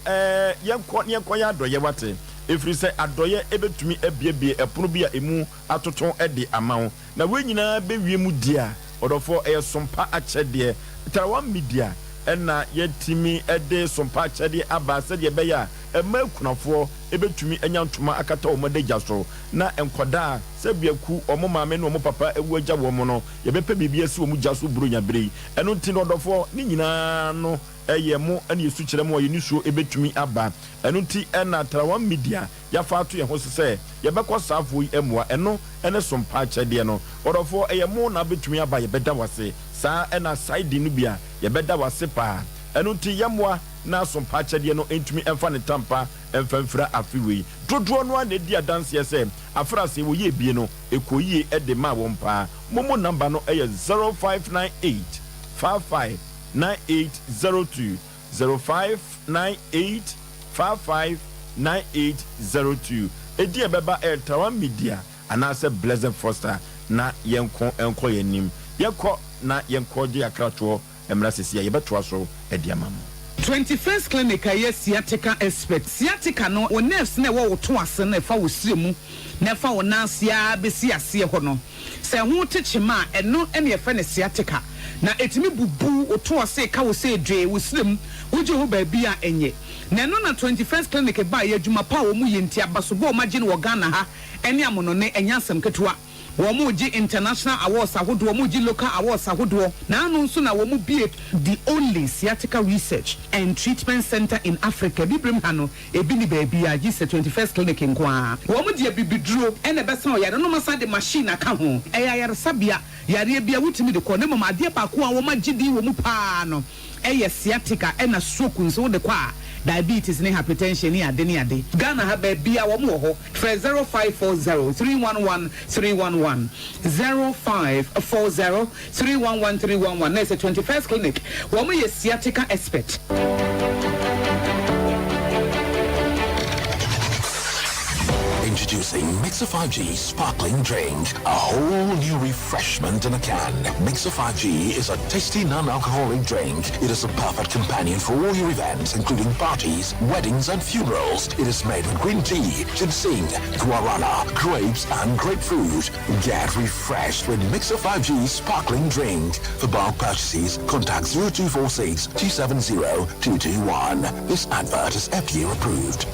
yenko ya adoye wate efiri se adoye ebetumi ebiebie epono bia emu atoton ede amawo na wenyina bewie mu dia wodofo sompa achede tarawa media ena yetimi ede sompa achede aba se de beya ema kunafo ebetumi enyantuma akata omodegya so na enkoda se biaku omo maame no omo papa ewu agya wo mo no yebepe bibia si omu gya so bronya brei eno nti no dofo ni nyina no eye mo ene yesu kire mo yenisuo ebetumi aba eno nti ena trawa media ya fa ato ye ho se yebekọ safo yi emua eno ene sompa achede no odofo eye mo na betumi aba yebeda wase saa ena side no bia yebeda wase pa eno nti yemua na sompa achede no entumi emfa ne tampa emfamfra afiwe dodo no na di adanse ye afra se wo ye bie no ekoyie ede ma wo mpa momo number no 0598 55 9802 0598 55 9802 edi ebeba Trawan Media anase Blessed Foster na yenko enko yenim yekọ na yenko je akrato emra sesia yebetwa so edi amam 21st clinic aye sciatica expert sciatica no o nerves na wo to ase na fa wo siremu na fa wo nansia besi ase ho no se ho techema eno ene fa ne sciatica na etimi bubu o to ase ka wo se dwe wo siremu wo je ho ba bia enye na no na 21st clinic ba ye adwuma pa wo mu yenti abaso bo ma gine wo Ghana ha ene amono ne enyasem ketewa Womuji international awards ahodo womuji local awards ahodo na anu nso na womu be the only sciatica research and treatment center in Africa bibrim hano ebi ni baby a gise 21st clinic nkwa womu de bibiduro ene besa o yare no masa de machine aka ho eya yare sabia yare bia wutimi de ko ne mama ade pa ko a wo magidi womu pa no eye sciatica ena stroke nso de kwa diabetes ne hypertension ne ade ne ade Ghana ha ba bia wo mo ho 0540 311 311 0540 311 311 na 21st clinic wo mo ye sciatica expert. Introducing Mixer 5G Sparkling Drink, a whole new refreshment in a can. Mixer 5G is a tasty non-alcoholic drink. It is a perfect companion for all your events, including parties, weddings, and funerals. It is made with green tea, ginseng, guarana, grapes, and grapefruit. Get refreshed with Mixer 5G Sparkling Drink. For bulk purchases, contact 0246 270 221. This advert is FDA approved.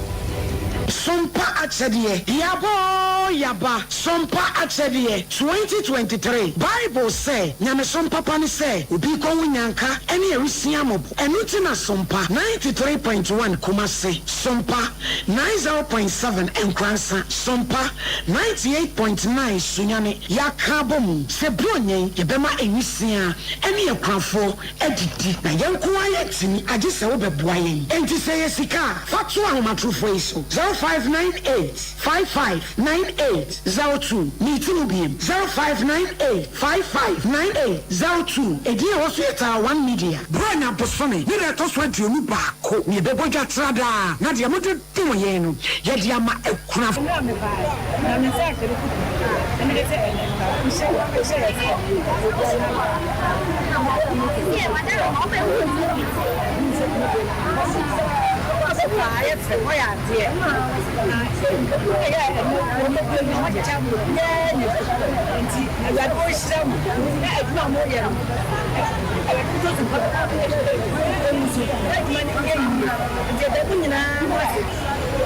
Sompa Achedie, Yaba, Sompa Achedie, 2023. Bible say, Nyame Sompa Pani say, Ubiko Winyanka, any Erisiamob, and Utina Sompa, 93.1 Kumase, Sompa, 90.7 Enkransa, Sompa, 98.9 Sunyane, Yakabom, Sebronye, Yebema Enisia, any Ekrafo, Editi, na Yankuayetini, Adisa Obebuayen, and to say Sika, Fatua Matrufoiso, 0598-559802. Meeting beam 0598-559802. A dear was at 1 media. Brian Aposone, did I toss went to you back? Me the Boja Trada, Nadia Motor Timoyeno, Yadiama Craft.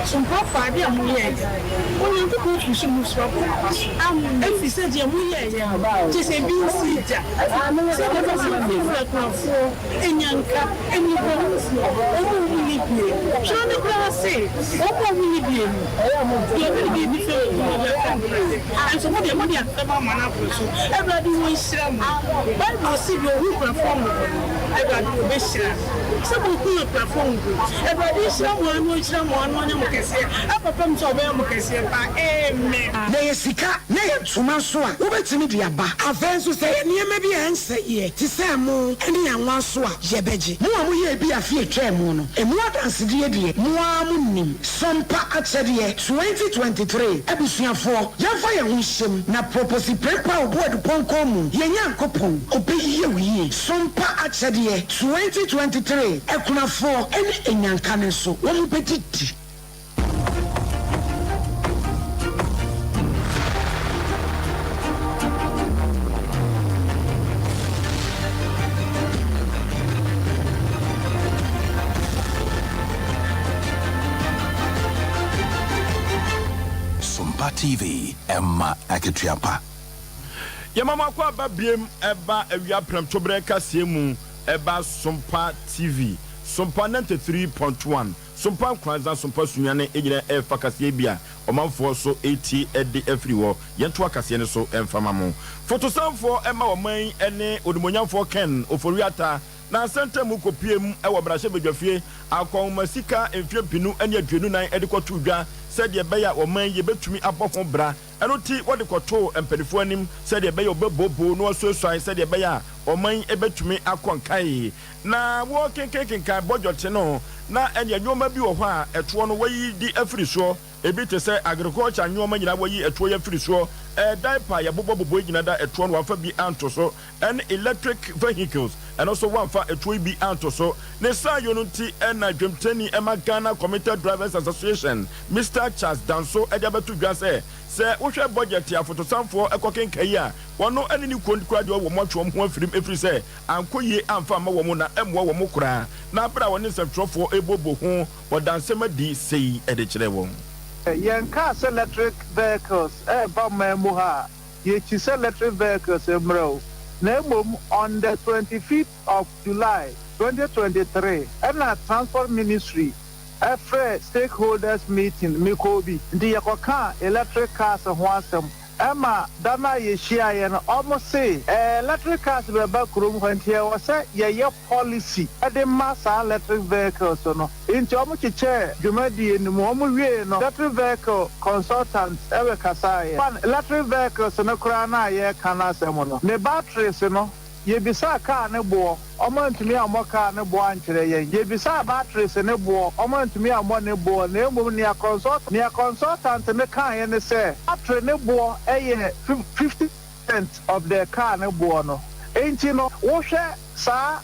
Some papa, dear Muye. When you go to some swap, if you said your Muye, just a bean seed. I'm not in Yanka, and you go, oh, we need you. Show the class say, what will we need you? You will be and so what the money at the Mamma, everybody will sell. But we'll see your who perform. Everybody will be sure. Some who perform. Everybody someone which someone can say, up from Sobel can say, amen. They sika, nay, Sumasua, over to media back. A fence to say, near maybe answer ye, to say more, any and one swa, Jebeji. More will be a fear tremono, and what as the dear, Muamunim, Sompa Achedie, 2023, Ebusia 4, Yafaya Wishim, na proposi prepa word Poncomu, Yanyan Kopon, Obe ye, Sompa Achedie, 2023, Ekuna 4, any Yankaneso, one petit. TV, Emma Akitiapa. Yamama kwa babiem eba ewia prem tobre kasiemu eba Sompa TV. Sompa 93.1. Sompa kwanza Sompa sunyane ejina efa kasie bia. Omanfo so 80 edi everywhere. Yento akasie ne so emfama mo. Fotosanfo ema oman ene odumonyamfo Ken oforiata na sente mu kopiem ewo brahye bedwafie akon masika emfie pinu ene adwenu nan edikoto dwa said ye beya or man ye betumi above on bra ɛno ti wɔde kɔto mpanifoɔ anim sɛdeɛ ɛbɛyɛ ɔbɛbobo no ɔsoasoae sɛdeɛ ɛbɛyɛ a ɔman ɛbɛtumi akɔnkae na wɔkenkenkenkan bɔdwɔte no na ɛne nneɔma bi wɔ hɔ a ɛtoɔ no wɔyi di afiri soɔ ebi te sɛ agriculture nneɔma nyinaa wɔyi ɛtoɔ yɛ afiri soɔ diaper yɛbobɔbobɔ nyina da ɛtoɔ no wɔamfa bi anto so ɛne electric vehicles ɛno nso wɔamfa ɛtoɔ yi bi anto so ne saa yɛ no nti ɛna dwamtani ɛma Ghana Commuter Drivers Association Mr. Charles Danso ɛde abɛto dwa sɛ wohwɛ budget afotosanfoɔ ɛkɔkenkai a wɔno ɛne ne kura deɛ wɔn atwom ho afirim ɛfiri sɛ ankɔ yie amfa ama wɔn na ɛmmoa wɔn koraa na abere a wɔne nsɛmtwerɛfoɔ ɛbɔbɔ ho wɔda nsɛm adi sei ɛde kyerɛ wɔn. Yɛn cars electric vehicles ɛɛba man mu ha yɛkyi sɛ electric vehicles mmerɛw na mmom on the 25th of July 2023 ɛna transport ministry every stakeholders meeting mikobi ndi yakoka electric cars ho asem ema dana yeshia ye no almost say electric cars be ba krom hwantie wo say ye policy ede massa electric vehicles no inti omo chiche dwumadi eni mo omo wie no electric vehicle consultants ewe kasaye electric vehicles no kura na ye kana asem no ne batteries no ye bisa car ne bo omo ntumi amo car ne bo ankyere ye bisa batteries ne bo omo ntumi amo ne bo na emu ne consultant ne kan ye ne say battery ne bo 50% of the car ne bo no enti no wo hwe sa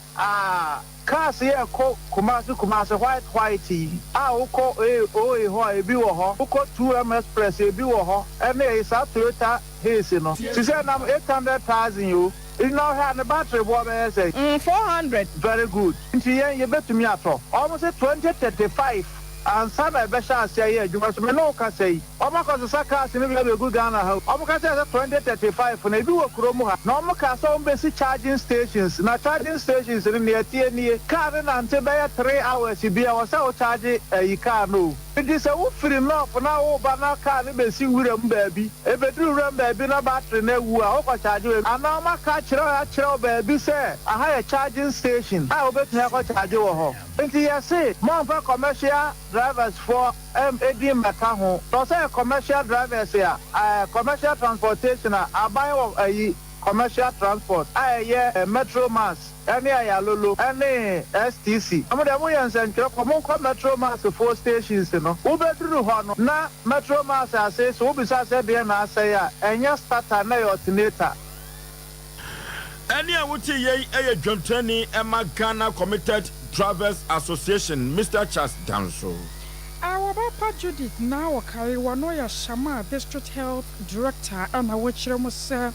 cars ye ko kumase white ko ho ebi wo ho ko 2M Express ebi wo ho ene isa Toyota Hiace no she say na 800,000 you. You now have a battery, what I say? 400. Very good. You bet to me at all. Almost 2035. And some I bet I say, you must know, can say. Almost the Sakas in a good Ghana house. Almost 2035 when they do a Chromo. Normal castle basic charging stations. Now charging stations in the TNA. Car until by 3 hours, you be our self charging a car no. It is a free enough for now, but now can't be seen with a baby. If it do run baby, no battery, no over charge you. And now my catcher baby say, I have a charging station. I will bet you have a charge you home. And you say, more for commercial drivers for MAD Mataho. So say commercial drivers here, commercial transportation, I buy a commercial transport. I Metro Mass. Any Ayalolo, any STC. I'm the Moyans and Krokomon Metro Mass 4 stations, you know. Uber through Hono, na Metro Mass, I say, so besides the say, and yes, starter, no alternator. Any I would say, a Jontani, Emma Ghana Committed Drivers Association, Mr. Charles Danso. Our Papa Judith now carry Wanoya Shama, District Health Director, and I watch you, sir.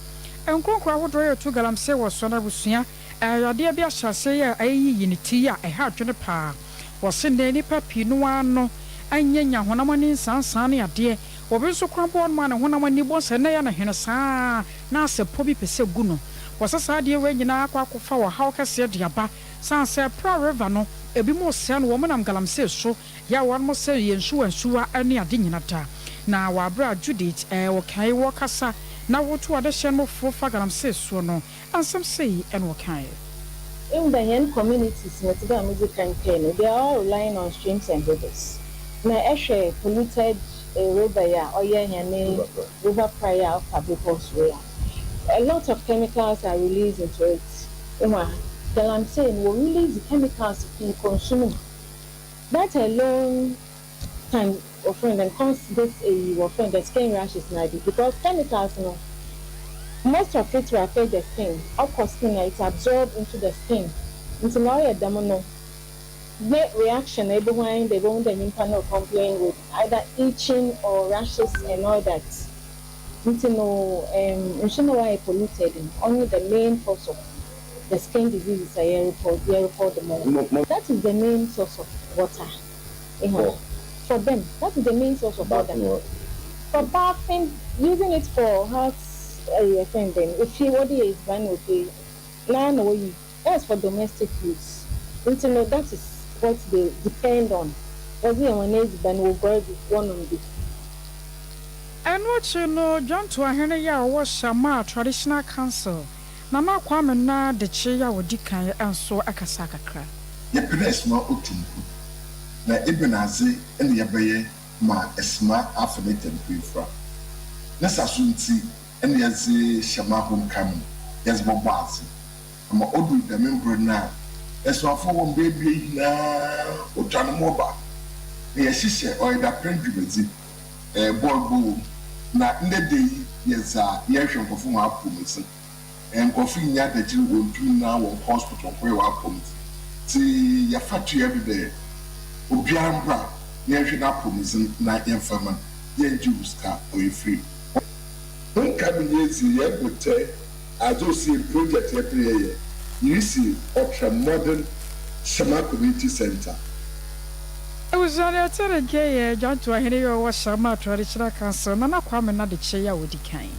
And Conquer would draw to Galam say was son of Usia. Dear Bia shall say, unity, I had to the pa. Was send any papi no one no. And yenya when I'm in San Sani, dear, or be so crumpled man when I'm in the boss and I am a sa. Now, say, Poppy Pese Guno. Was a sad dear when you now quack for how can say Diaba. San say, Pro Revano, a be more son woman, I'm Galam says so. Ya one more say, and sure any a dinata. Now, our brother Judith, okay, walk us. Now, what to other channel for Fagalam says so no, and some say, and what kind. In the young communities, music campaign, they are all relying on streams and rivers. Now, actually, polluted river, or river prior of Fabicos Way. A lot of chemicals are released into it. The I'm saying will release the chemicals in consuming. That alone time offering and cause this offering the skin rashes maybe because chemicals most of it will affect the skin. Of course, skin it's absorbed into the skin. Into now a domino. The reaction everyone they won't the complain with either itching or rashes and all that. Into why polluted only the main cause of the skin diseases are report the most. That is the main source of water. For them, that is the main source of water. For bathing, using it for health, then if you what is one okay, as for domestic use, that is what they depend on. Everyone is then will go one on the. And what you know, John to a Henaya was Shama Traditional Council. Nana Kwame na the chair would decay and so Akasaka cry. Yes, more utum. Na Ibn Azi and Yabaye, ma esma afenetem prefra na sasunti ene yeze shama home kam yeze bobazi ama odu da member na esma fo won baby na otwan moba na yesise oida prendumezi ball na ndede yeza yehwe nkofo ho apomisi nkofo nya dagiri wontu na won hospital ko wa apomisi ti ya fatu everyday obiamba yehwe na apomisi na yemfama yenjuska o free don kabineti ye bote ajosi project ye prayer yisi ultra modern Shama Community Center. It was on a terrible John to a hero was Shama traditional council, Nana Kwame na the chair with the kind.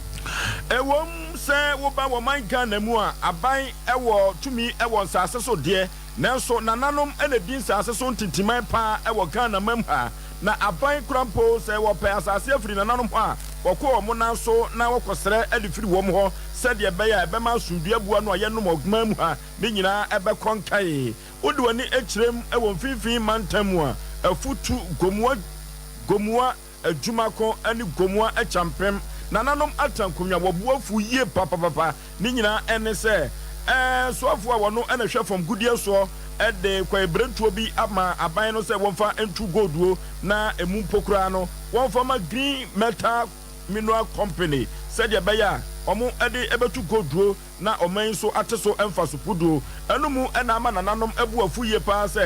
A woman say, Woba wa my gun and more, a buy a war to me, a one sassa so dear, Nelson Nananum and a din sassa so to my pa, a wakana memha, na a buy crampo, say what pass as if in anonum pa, or call Mona so now costre at the free woman, said your bayer, Bema Sudia Buano, Yanum of Memha, Nina, Eba Conkai, Udwani Hrem, a 150 man temwa. A foot to Gomwa, a Jumako, and Gomwa, a champion. Nananom Atankumya, Wabu, ye papa, Nina, and say, so for no and a chef from Goodyear so at the Quabrent will be up my abino say 1 for and 2 gold na a moon pocrano, 1 for my green metal mineral company, said your bayer, Omo Eddie able to go draw, na o main so ateso emphasis pudo, and no more and a man anonum ebu a full year pass.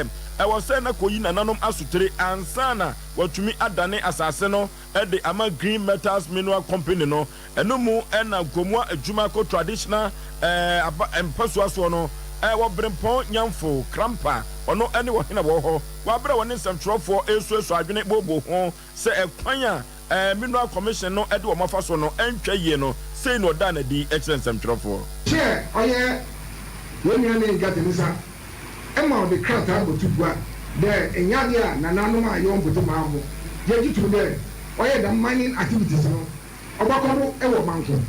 I was saying a coin anonum asutre and sana, what to me at Dane Assassino at the Ama Green Metals Mineral Company no, and no more and a Gomwa a Jumako traditional and Paswaswono, I will bring point Yamfo, Crampa, or no anyone in a war, Wabra one in some trouble for a so I didn't bobo, say a quanya, Mineral Commission no Edward Mafasono and Chayeno, say no done a D excellent some trouble. Chair, oh yeah, when your name got in this. Emma the crowd able to go there in Yadia, Nanoma, young with the mambo. Get to there. Why the mining activities? No, Obako, Ewo Banko.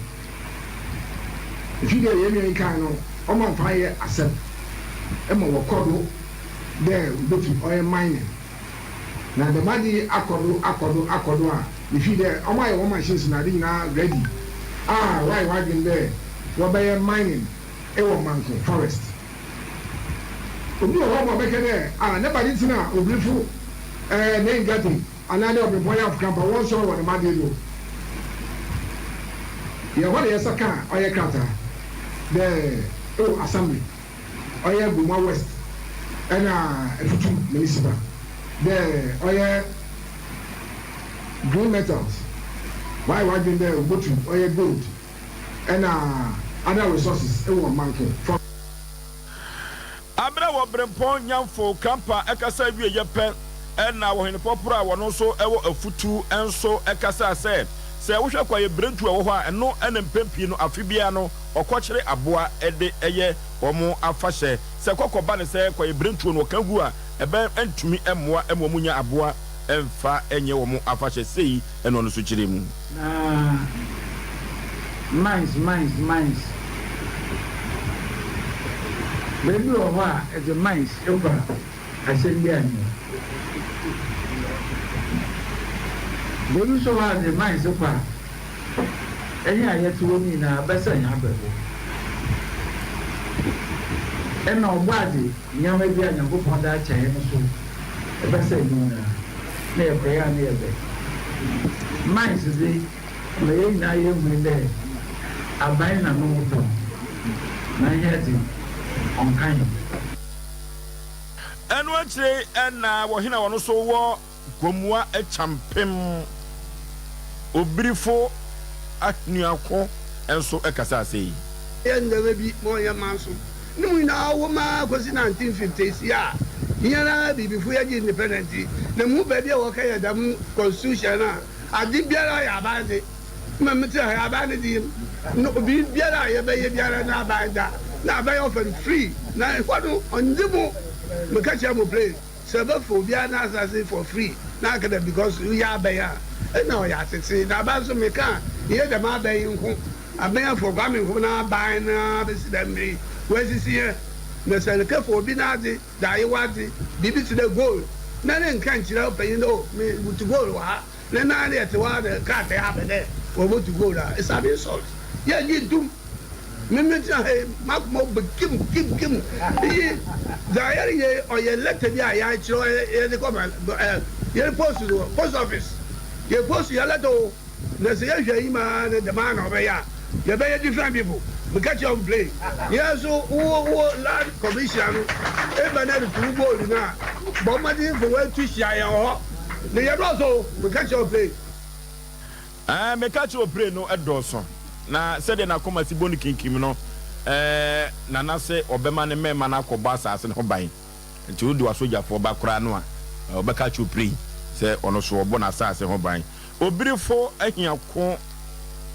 If you get any kind of Oman fire, accept Emma Wakodo there, go to oil mining. Now the money Akodo. If you there, all my woman she's not ready. Why been there? What by mining? Ewo Banko forest. Obi o wa beke there never did na oblifu name getting another of the boy of camp one show on the madelo ya what yes aka oye kata the assembly oye Buma West and Futu municipal the oye green metals why been there go to oye gold and other resources e won manke Abra wa brempon nyamfo kampa ekasa wie yepe na wo hene popura wono so ewo afutu enso ekasa se wo hwe kwaye brentu ewo ho a eno ene mpempi no afibia no okokere aboa ede eye omo afahye se kokoba ne se kwaye brentu no kagu a ebe entumi emoa emomunya aboa emfa enye wo mo afahye sei eno no so kire mu mines Maybe over as a mines over I said yeah. Maybe so hard the mines over. Any I yet to me now, better in Abel. And no body, young maybe I can go for that chain so. A better near prayer near there. Mines is the lay now you mean there. I buy a motor. My head. On kind. And one day, and Wahina was so war, Gomwa a champion. Obrifo at Niako, and so a Casasi. And there will be more your manso. No, now, woman was in 1950s, yeah. Here, before you independent, the move baby, okay, the constitution. I did be a band. Mamma, I abandoned him. No, be a baby, and I that. Now, very often free. Now, what on the move, Makacha play. Server for Biana for free. Now, because we are there. And now, I say, now, Basso Meka, here the mother in whom I may have for coming from now buying this memory. Where's this here? The Seneca for Binati, Daiwati, Bibi to the gold. na ne nka nkyerɛ ɔpanyin no me to go wɔ ha ne na ne ɛte hɔ de kaa tɛ ha bɛdɛ wɔn to go la it's an insult yɛ gye ntum mímí tí a yẹ makuma bẹ kim yi zayẹri yẹ ọyẹ lẹtẹ bi a yà kyerɛ yẹ de kọ ma yẹ post office yẹ post yẹ lẹtọ o na sẹ yẹ hwẹ yi ma ne dama na ọbẹ yà yẹ bẹ yẹ different people because catch on play yẹ so wo land commission no e bẹ na de tu bọọlu na bọmọdé fo wẹ tu si ayẹ wọ ne yẹ dọ so we catch on play. Me catch on play no ɛdɔɔso. Na sɛde na koma si boni kinkim no na na se obema ne mema na akɔba asase ne ho ban nti wodi wasojafo ba kora no a obeka chu pray sɛ ɔno so ɔbɔ na asase ho ban obirifo ahiako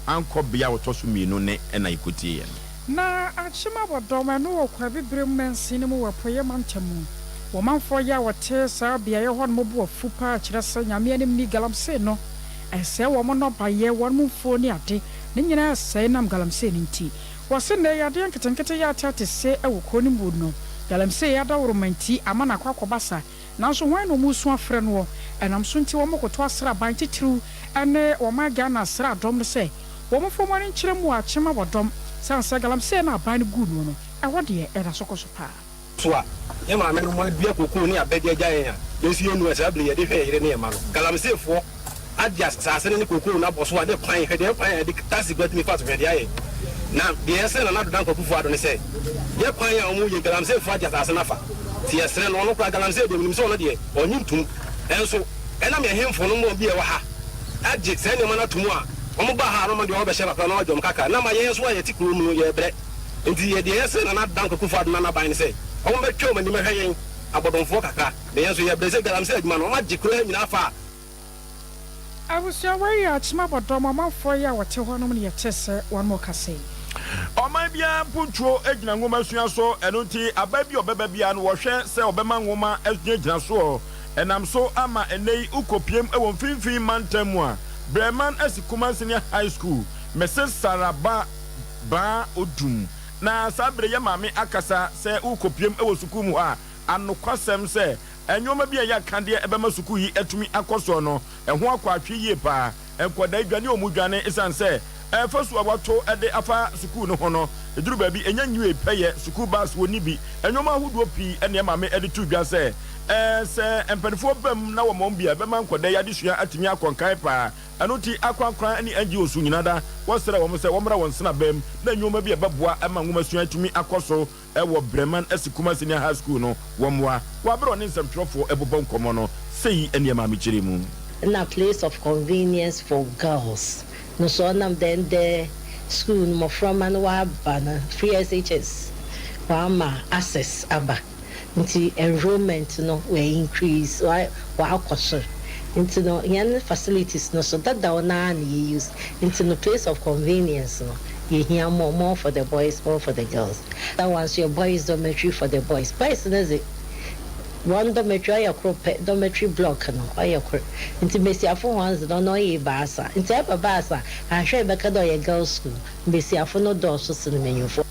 ankɔbea wɔtɔso mienu ne na ikotie ye na achima bodoma no okwa bibire mensi ne mu wapoye mantamu wo manfo ya wote sa bia ye hɔ no bo afupa kyerɛ sɛ nyame anim ni galamse no ɛsɛ wo mo no baye won mu fo ni ade ne nyina sɛ nam galamse ni nti wɔse ne yade nketenkete ya tate se ɛwɔ koni mu no galamse ya da romanti ama na kwakɔbasa nanso hwan no mu so afrɛ no ɛnam so nti wo mo koto asra ban titiru ɛne wo ma ga na asra dɔm no sɛ wo mo fo mo ne nkyerɛ mu achema bodom sansa galamse na ban gu no no ɛwɔ de ɛda sokoso pa so a ye ma me no mo bia kokun ni abɛde agya yɛn a yesu enu ɛsɛ abli yɛde hwɛ yere ne yɛ ma no galamse fo adia sase ne kokun na bɔso ade pan hwɛ pan de taxi gwatimi fat hwɛ de ayɛ na de ɛsɛ na do dan kokufo ado ne sɛ ye pan ya ɔmo ye galamse fo adia sase na fa ti ɛsɛ no ɔno kra galamse de nim sɛ ɔno de ɔnyi ntum ɛnso ɛna me hemfo no mo bi ɛwɔ ha agye sɛ ne ma na tumu a ɔmo ba ha no ma de ɔbɛhyɛ bakra na ɔjom kaka na ma yɛn so ayɛ tikuru mu yɛ brɛ nti yɛ de ɛsɛ na dan kokufo ado na ban ne sɛ ɔmo bɛtwa ɔmo nim hwɛ yɛn abɔdɔmfo kaka de yɛn so yɛ brɛ sɛ galamse adwuma no ɔmo agye kura nyina fa abusia wari achima bodoma manfo ya wote hɔ no ne yɛte sɛ wɔn mo kase ɔman bia puntro egyina ngoma sua so ɛno nti aba bi ɔbɛba bia no wɔhwɛ sɛ ɔbɛma ngoma egyina so ɛnam so ama enei ukopiem ɛwɔ mfimfin mantam a Breman Asikuma Senior High School Mrs. Saraba ba odum na sabre ya mame akasa sɛ ukopiem ɛwɔ suku mu a anokwasɛm sɛ enyoma bia ya kande ebema suku yi etumi akoso no ɛho akwatwe yie pa enkoda adwane omudwane esan sɛ fasu awato ede afa suku no ho no eduru ba bi enya nyiwe pɛyɛ suku bus woni bi enyoma ahodo pi ene mame ede tu dwa sɛ sɛ empanifo bam na wo mom bia bema nkoda ya desua atumi akonkan pa anoti akwankran ani angi osu nyinada wɔsrɛ wɔn sɛ wɔmra wɔn sena bam na enyoma bia bɛboa ama ngoma sua atumi akoso ɛwɔ Breman Asikuma Senior High School no wɔmwa wabro ne nsɛmtwerɛfo ɛbobɔ nkɔmɔ no sei ene mame kyerɛ mu na place of convenience for girls no so nam then the school mo from and wa bana free SHS wa ma access aba nti enrollment no we increase wa akoso nti no yan facilities no so that down na use into the place of convenience no you hear more for the boys, more for the girls. That was your boys dormitory for the boys is it one dormitory dormitory block no or into Messiafo ones don't know ye basa into ever basa and sure becado your girls school Messiafo no doors to the menu for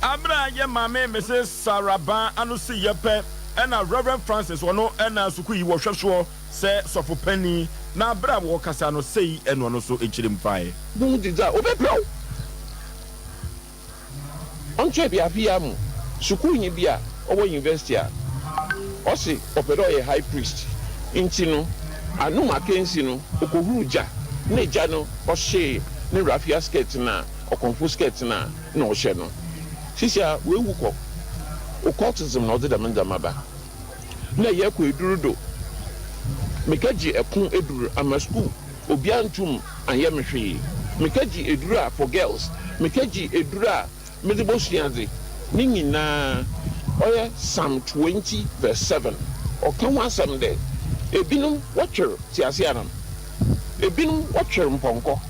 Abra ye mame Mrs. Saraba anusi yepe ena Reverend Francis wono ena suku yi wo hwehwo se sofo pani na abra wo kasa no sei eno no so echirim fae bu diza obepro onche bia fiam suku yin bia owo university a osi opedo ye high priest intino anu makensi no okohuja na eja no ohye ne rafia skirt na okonfu skirt na ohye no sisia we wuko occultism na odi damandama ba na ye ko edurudo mekaji ekun eduru ama school obi antum anye mehwe mekaji eduru a for girls mekaji eduru a medibosianze ni nyina oye Psalm 20 verse 7 okan wasam de ebinum watcher tiase anam ebinum watcher mponko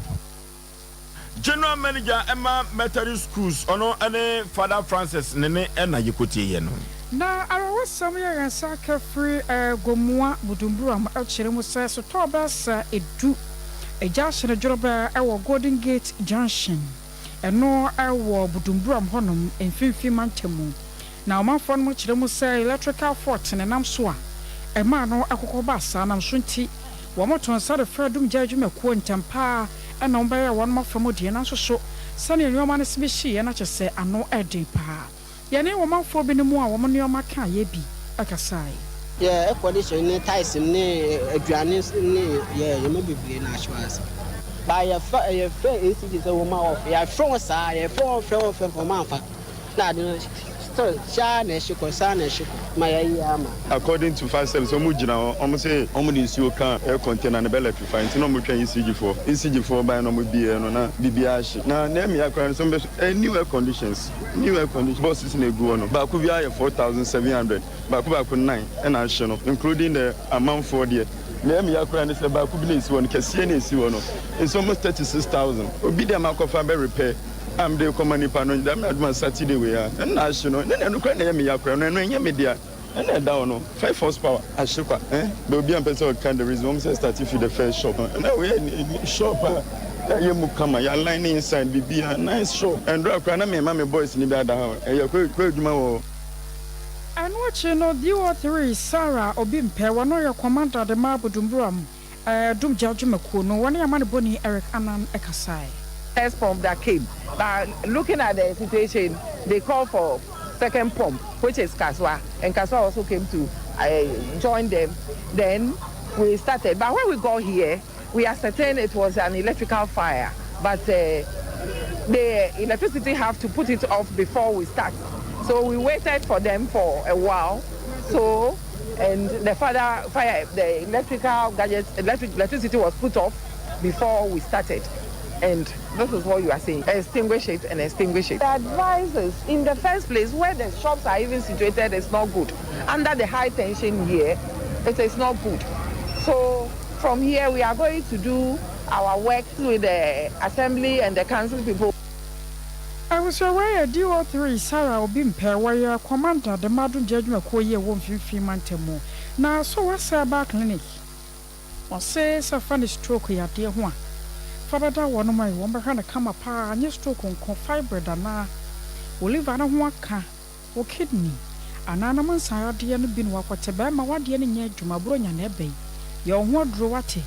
General Manager Emma Methodist Schools ono ane Father Francis nene ena yekotie ye no na arawa samya yansa ka free gomua budumburu am akire mu sɛ so tobasa edu eja hyene joroba ɛwɔ Golden Gate Junction ɛno ɛwɔ budumburu am honom emfimfi mantamu na ɔmanfo no kyerɛ mu sɛ electrical fault ne nam so a ɛma no akokɔ ba saa nam so nti wɔmɔtɔn sa de frɛ dum gya adwumakuo ntɛmpaa ɛna wɔbɛyɛ wɔn mafam deɛ na so sɛnea nneɛma no se bɛhyiiɛ na kyɛ sɛ ano ɛden paa yɛne wɔmanfoɔ bi no mu a wɔn nneɛma ka yɛ bi ɛkasae yɛ ɛkɔdehyeɛ ne tais ne aduane ne yɛma bebree na ahyew ase ba yɛfrɛ ACG sɛ wɔma wɔf yɛfrɛ wɔn saa yɛfrɛ wɔn frɛ wɔn amfa na ade no sha na ehiko sa na ehiko ma ya yi ama according to Faisal so mu gina o say o mu di nsuo kan air container na be electrify nti no mu twan ECG4 by no mu bie no na bibia ahye na me akran so new air conditions bosses na egu no ba ko bia 4700 ba ko 9 and ahye no including the amount for there me akran say ba ko bi na esi won kese na esi won no it's almost 36000 obi dem akofa be repair I'm the command panel. I'm not Saturday. We are and national. Then you can't hear me. I can't hear me there. And then down 5 horsepower. I shook. There'll be a person kind of resume starting for the first shop. And now we shop. You must come. You're lining inside. Be a nice shop. And drop. And I'm my boys in the other house. And you're quick. And watching no DO3 Sarah Obimpe. One of your commander the Marble Dumbram. Dum Judgment. No one your man Bonnie Eric Anan Ekasai. First pump that came. But looking at the situation, they called for second pump, which is Kaswa. And Kaswa also came to join them. Then we started. But when we got here, we ascertained it was an electrical fire. But the electricity have to put it off before we start. So we waited for them for a while. So, and the electrical gadgets, electricity was put off before we started. And this is what you are saying. Extinguish it and extinguish it. The advice is, in the first place, where the shops are even situated, it's not good. Under the high tension here, it is not good. So from here, we are going to do our work with the assembly and the council people. I was aware DO3 Sarah Obimpe, where your commander, the Madam Judgment Koye, 150 Mantemo. Now, so what's about clinic? Or says a funny stroke, ya dear one. Fabada one of my woman had come apart and your stroke on fiber dana. Will live on a waka or kidney. An animal sire dear been what Tabama, what dear near to my bronya nebe. Your word drew at it.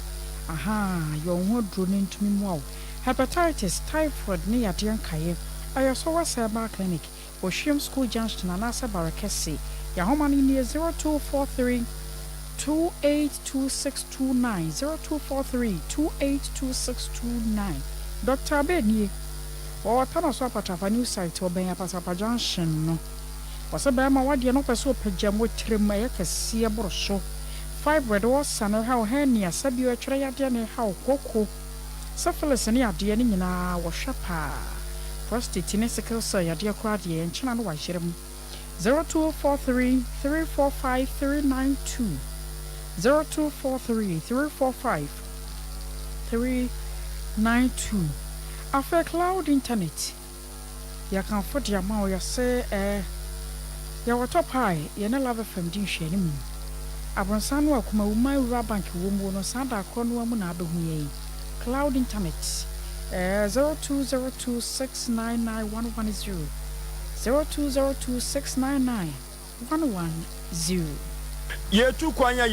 Aha, your word drew into me more. Hepatitis, typhoid near dear Kaye. I also was a bar clinic. Oshim School Junction and Asa Barakesi. Yahoman near 0243. 282629 0243 282629 Dr. Abeni or Tana Swapata new site or Benya Pasapa Junction no was a bama what you know so pajam with Trimaka see a brosho 5 red was son how henny a sabio trayadian how cocoa syphilis and ya dear nina was shapa prostate tinesical so ya dear cradi and China was 0243 345 392 0243 345 392 After cloud internet ya can afford your mouth ya say ya what top high ya na love from din hwe mu abronsan wa kuma uma ura bank wo mu no sada akrono mu na abehu ye cloud internet 0202699110 0202699110 yetu kwanya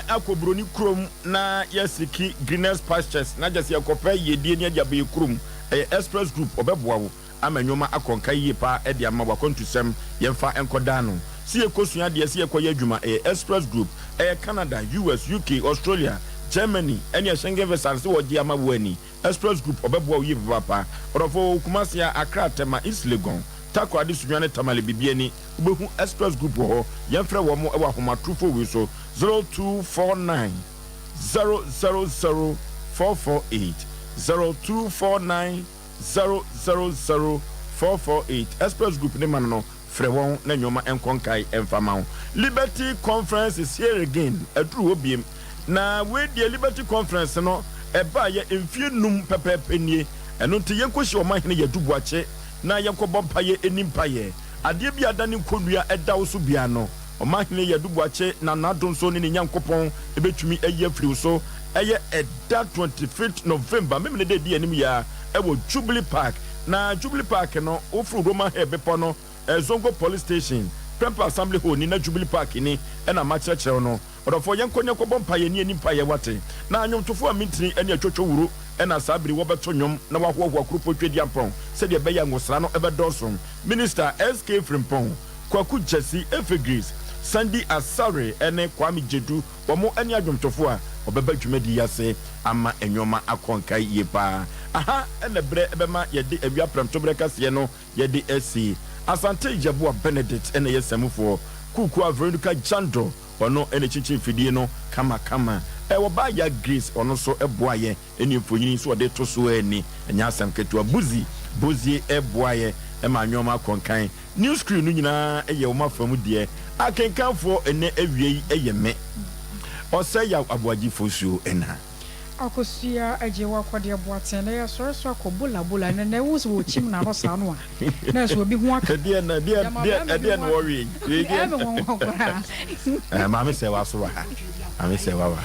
akobroni krom na yesiki greenest pastures na jase yakopa yedie ne adiabe krom express group obeboa wo amanyoma akonka yie pa e dia ma wakontusem yemfa enkoda no si ekosua de si ekoya adwuma express group Canada US UK Australia Germany ene Schengen vessels wo dia ma wo ani express group obeboa wo yie papa orofo kumasia Accra tema East Legon Tako adi sunyane tamale bibieni ubehu express group wo yemfre wo mo ewa homatrufo we so 0249 000 448 0249 000 448 express group ne man no frɛ wɔn na nyoma enkonkai emfama Liberty Conference is here again aduru obiem na we die Liberty Conference no eba ye emfie num pepepenie eno nte yenkohye ɔmahene yadubuache na yakobo paye enimpaye ade bia dane kodua edawo so bia no ɔmahene yadubuache na nadonso ne nyankopɔn ebetumi eye afiri so eye eda 25th November memene de di anim ya ewo Jubilee Park na Jubilee Park no ofru Roma Hebepo no Zongo Police Station Prempa Assembly Hall ni na Jubilee Park ni na makyerɛkyerɛ no ɔdɔfo yɛnkɔ bɔ mpa yɛ ni mpa yɛ wate na anwomtofo a mintini ɛne atwotwo wuro ɛna saa bere wɔbɛto nnwom na wahoahoa kuropɔtwe di ampɔn sɛdeɛ ɛbɛyɛ ngosra no ɛbɛdɔɔso Minister SK Frimpong Kwaku Jesse Efegris Sandy Asare ɛne Kwame Jedu wɔn ɛne adwomtofo a ɔbɛba dwumadi ase ama enwoma akɔnkai yie paa aha ɛna brɛ ɛbɛma yɛde awia prɛmto brɛ kaseɛ no yɛde asi Asante Ijabu Benedict ɛna yɛsɛmufoɔ Kuku Veronica Jando ɔno ɛna kyikyi fidie no kama ɛwɔ ba ya Grace ɔno so ɛboa yɛ ɛne mfonyini so ɔde to so ɛni ɛnya asɛm ketewa Bozie ɛboa yɛ ɛma nwoma akɔnkan news screen no nyinaa ɛyɛ wɔn afamu deɛ akenkanfoɔ ɛnɛ awie yi ɛyɛ me ɔsɛ ya aboagye fosuo ɛna akosia agyewa kwade boaten na yɛ sɔre so akɔbola na wo so wɔchim na rosa no a na so obi ho aka deɛ na wɔwe maame sɛ wa so wa ha maame sɛ wa